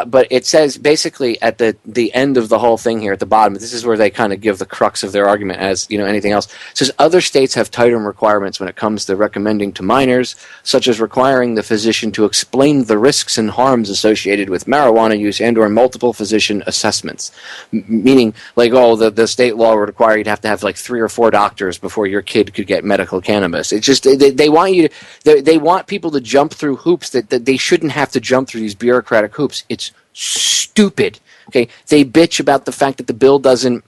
But it says basically at the end of the whole thing here at the bottom, this is where they kind of give the crux of their argument as, anything else. It says other states have tighter requirements when it comes to recommending to minors, such as requiring the physician to explain the risks and harms associated with marijuana use and or multiple physician assessments. Meaning, like, the state law would require you to have like 3 or 4 doctors before your kid could get medical cannabis. It's just, they want they want people to jump through hoops that they shouldn't have to jump through, these bureaucratic hoops. It's stupid. Okay, they bitch about the fact that the bill doesn't,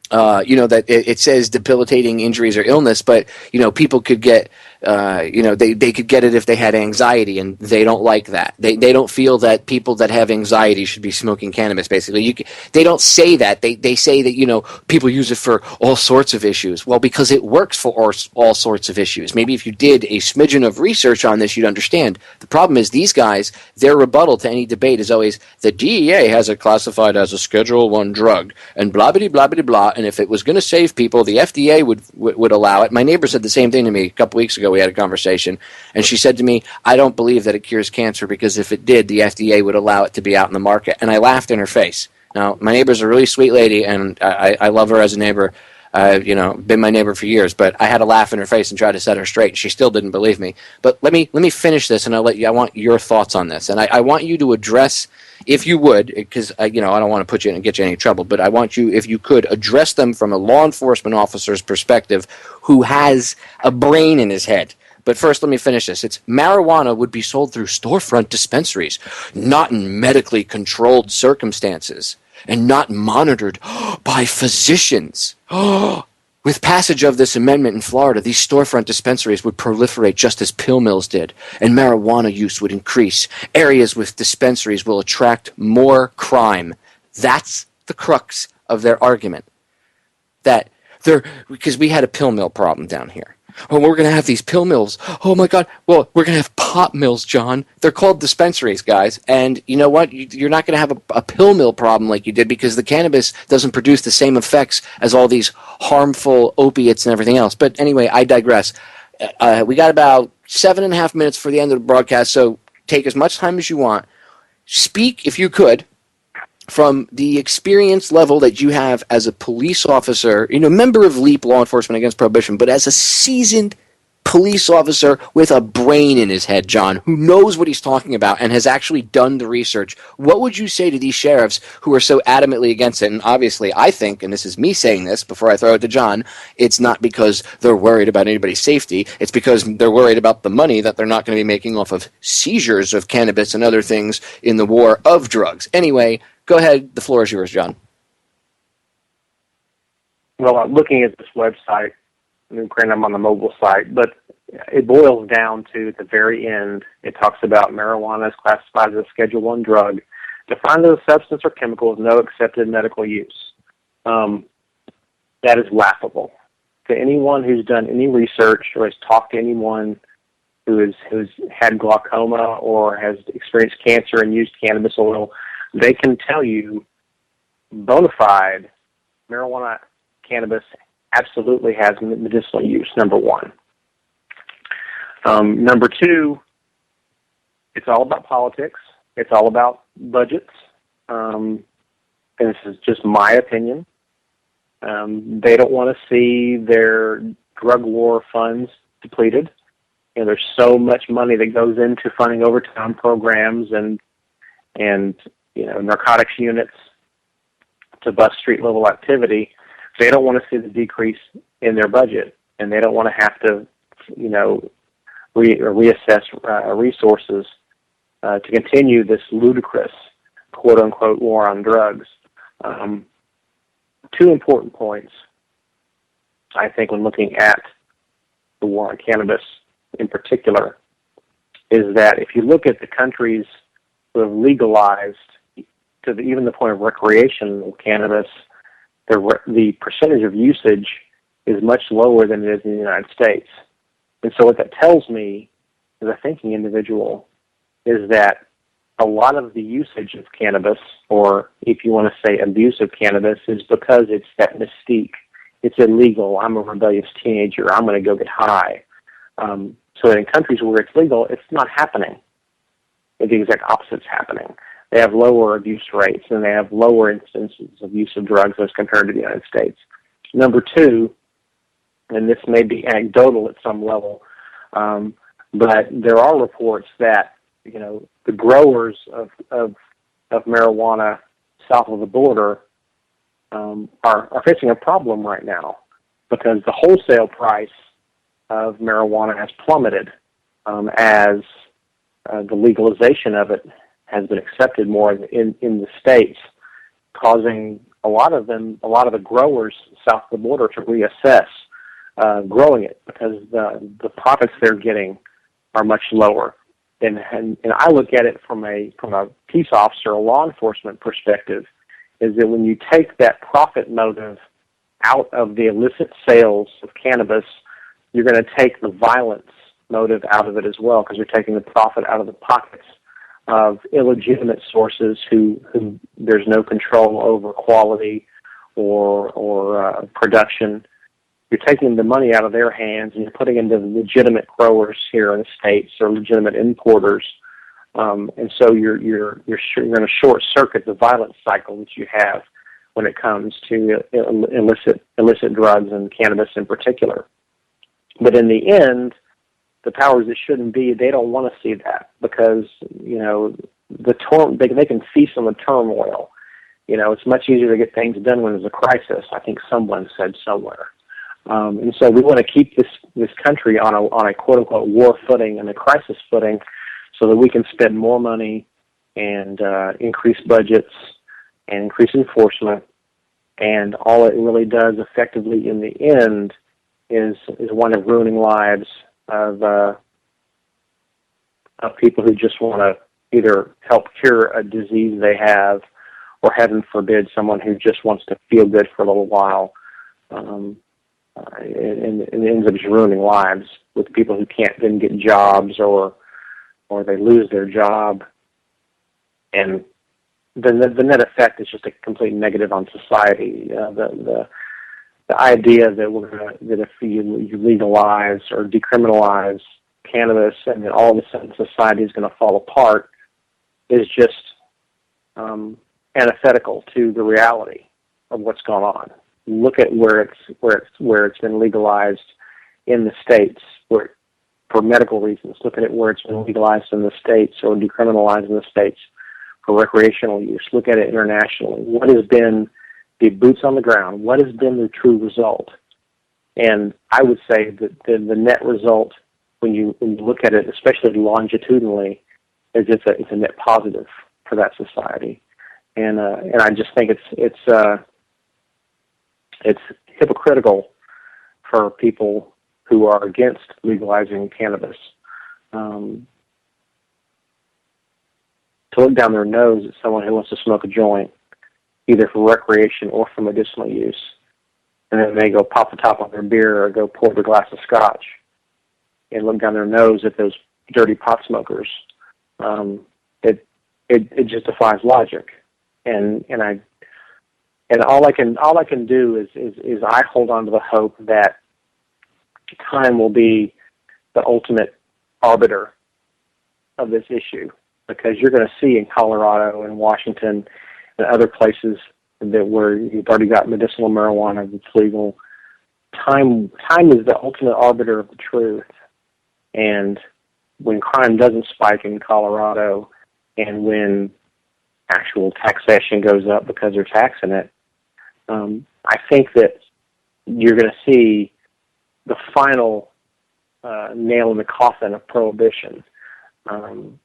that it says debilitating injuries or illness, but people could get they could get it if they had anxiety, and they don't like that. They don't feel that people that have anxiety should be smoking cannabis, basically. They don't say that. They say that, people use it for all sorts of issues. Well, because it works for all sorts of issues. Maybe if you did a smidgen of research on this, you'd understand. The problem is these guys, their rebuttal to any debate is always, the DEA has it classified as a Schedule I drug, and blah-blah-blah-blah-blah, and if it was going to save people, the FDA would allow it. My neighbor said the same thing to me a couple weeks ago. We had a conversation, and she said to me, I don't believe that it cures cancer, because if it did, the FDA would allow it to be out in the market. And I laughed in her face. Now, my neighbor's a really sweet lady, and I love her as a neighbor. Been my neighbor for years, but I had to laugh in her face and try to set her straight. She still didn't believe me. But let me finish this, and I want your thoughts on this, and I want you to address, if you would, because I don't want to put you in and get you in any trouble, but I want you, if you could, address them from a law enforcement officer's perspective who has a brain in his head. But first, let me finish this. It's marijuana would be sold through storefront dispensaries, not in medically controlled circumstances, and not monitored by physicians. With passage of this amendment in Florida, these storefront dispensaries would proliferate just as pill mills did, and marijuana use would increase. Areas with dispensaries will attract more crime. That's the crux of their argument. Because we had a pill mill problem down here. Oh, we're going to have these pill mills. Oh, my God. Well, we're going to have pot mills, John. They're called dispensaries, guys. And you know what? You're not going to have a pill mill problem like you did, because the cannabis doesn't produce the same effects as all these harmful opiates and everything else. But anyway, I digress. We got about 7.5 minutes for the end of the broadcast, so take as much time as you want. Speak, if you could, from the experience level that you have as a police officer, member of L.E.A.P, Law Enforcement Against Prohibition, but as a seasoned police officer with a brain in his head, John, who knows what he's talking about and has actually done the research. What would you say to these sheriffs who are so adamantly against it? And obviously, I think, and this is me saying this before I throw it to John, it's not because they're worried about anybody's safety. It's because they're worried about the money that they're not going to be making off of seizures of cannabis and other things in the war of drugs. Anyway, go ahead. The floor is yours, John. Well, looking at this website, granted I'm on the mobile site, but it boils down to, at the very end, it talks about marijuana is classified as a Schedule I drug, defined as a substance or chemical with no accepted medical use. That is laughable. To anyone who's done any research or has talked to anyone who's had glaucoma or has experienced cancer and used cannabis oil, they can tell you bona fide marijuana cannabis absolutely has medicinal use, number one. Number two, it's all about politics. It's all about budgets. And this is just my opinion. They don't want to see their drug war funds depleted. There's so much money that goes into funding overtime programs and narcotics units to bust street-level activity. They don't want to see the decrease in their budget, and they don't want to have to, reassess resources to continue this ludicrous, quote-unquote, war on drugs. Two important points, I think, when looking at the war on cannabis in particular, is that if you look at the countries who have legalized to even the point of recreational cannabis, the percentage of usage is much lower than it is in the United States. And so what that tells me, as a thinking individual, is that a lot of the usage of cannabis, or if you want to say abuse of cannabis, is because it's that mystique. It's illegal. I'm a rebellious teenager. I'm going to go get high. So in countries where it's legal, it's not happening. The exact opposite's happening. They have lower abuse rates, and they have lower instances of use of drugs as compared to the United States. Number two, and this may be anecdotal at some level, but there are reports that the growers of marijuana south of the border are facing a problem right now because the wholesale price of marijuana has plummeted as the legalization of it has been accepted more in the states, causing a lot of the growers south of the border to reassess growing it because the profits they're getting are much lower. And I look at it from a peace officer, a law enforcement perspective, is that when you take that profit motive out of the illicit sales of cannabis, you're going to take the violence motive out of it as well, because you're taking the profit out of the pockets of illegitimate sources who there's no control over quality or production. You're taking the money out of their hands and you're putting it into legitimate growers here in the States or legitimate importers. And so you're going to short circuit the violence cycle that you have when it comes to illicit drugs and cannabis in particular. But in the end, the powers that shouldn't be, they don't want to see that because, you know, they can feast on the turmoil. You know, it's much easier to get things done when there's a crisis, I think someone said somewhere. And so we want to keep this country on a quote-unquote war footing and a crisis footing so that we can spend more money and increase budgets and increase enforcement. And all it really does effectively in the end is one of ruining lives of people who just want to either help cure a disease they have or, heaven forbid, someone who just wants to feel good for a little while. And it ends up just ruining lives with people who can't then get jobs or they lose their job. And the net effect is just a complete negative on society. The idea that that if you legalize or decriminalize cannabis and then all of a sudden society is going to fall apart is just antithetical to the reality of what's going on. Look at where it's been legalized in the states for medical reasons. Look at it where it's been legalized in the states or decriminalized in the states for recreational use. Look at it internationally. What has been the boots on the ground? What has been the true result? And I would say that the net result, when you look at it, especially longitudinally, is it's a net positive for that society. And I just think it's hypocritical for people who are against legalizing cannabis to look down their nose at someone who wants to smoke a joint, either for recreation or for medicinal use, and then they go pop the top on their beer or go pour their glass of scotch and look down their nose at those dirty pot smokers. It just defies logic, and all I can do is I hold on to the hope that time will be the ultimate arbiter of this issue, because you're going to see in Colorado and Washington and other places that where you've already got medicinal marijuana that's legal, time is the ultimate arbiter of the truth. And when crime doesn't spike in Colorado and when actual taxation goes up because they're taxing it, I think that you're going to see the final nail in the coffin of prohibition. And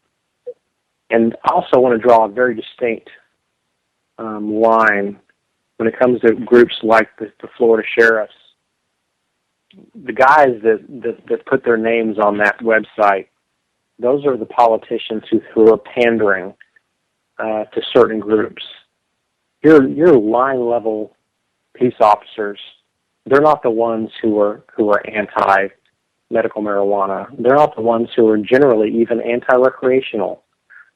I also want to draw a very distinct line when it comes to groups like the Florida sheriffs. The guys that put their names on that website, those are the politicians who are pandering to certain groups. Your line level peace officers, they're not the ones who are anti medical marijuana. They're not the ones who are generally even anti-recreational,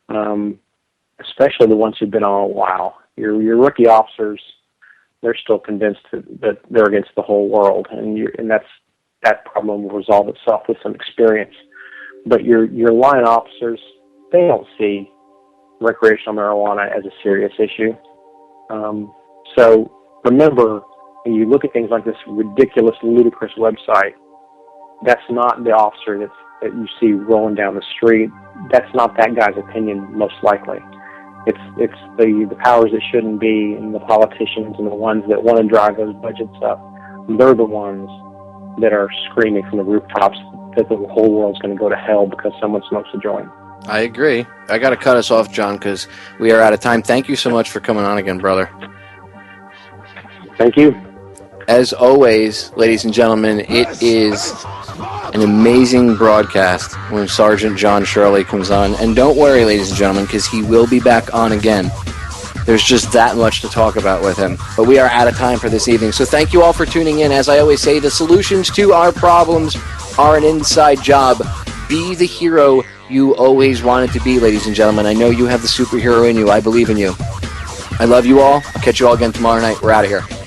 especially the ones who've been on a while. Your rookie officers, they're still convinced that they're against the whole world, and that problem will resolve itself with some experience. But your line officers, they don't see recreational marijuana as a serious issue. So remember, when you look at things like this ridiculous, ludicrous website, that's not the officer that you see rolling down the street. That's not that guy's opinion, most likely. It's the powers that shouldn't be, and the politicians and the ones that want to drive those budgets up. They're the ones that are screaming from the rooftops that the whole world's going to go to hell because someone smokes a joint. I agree. I got to cut us off, John, because we are out of time. Thank you so much for coming on again, brother. Thank you. As always, ladies and gentlemen, it is an amazing broadcast when Sergeant John Shirley comes on. And don't worry, ladies and gentlemen, because he will be back on again. There's just that much to talk about with him. But we are out of time for this evening. So thank you all for tuning in. As I always say, the solutions to our problems are an inside job. Be the hero you always wanted to be, ladies and gentlemen. I know you have the superhero in you. I believe in you. I love you all. I'll catch you all again tomorrow night. We're out of here.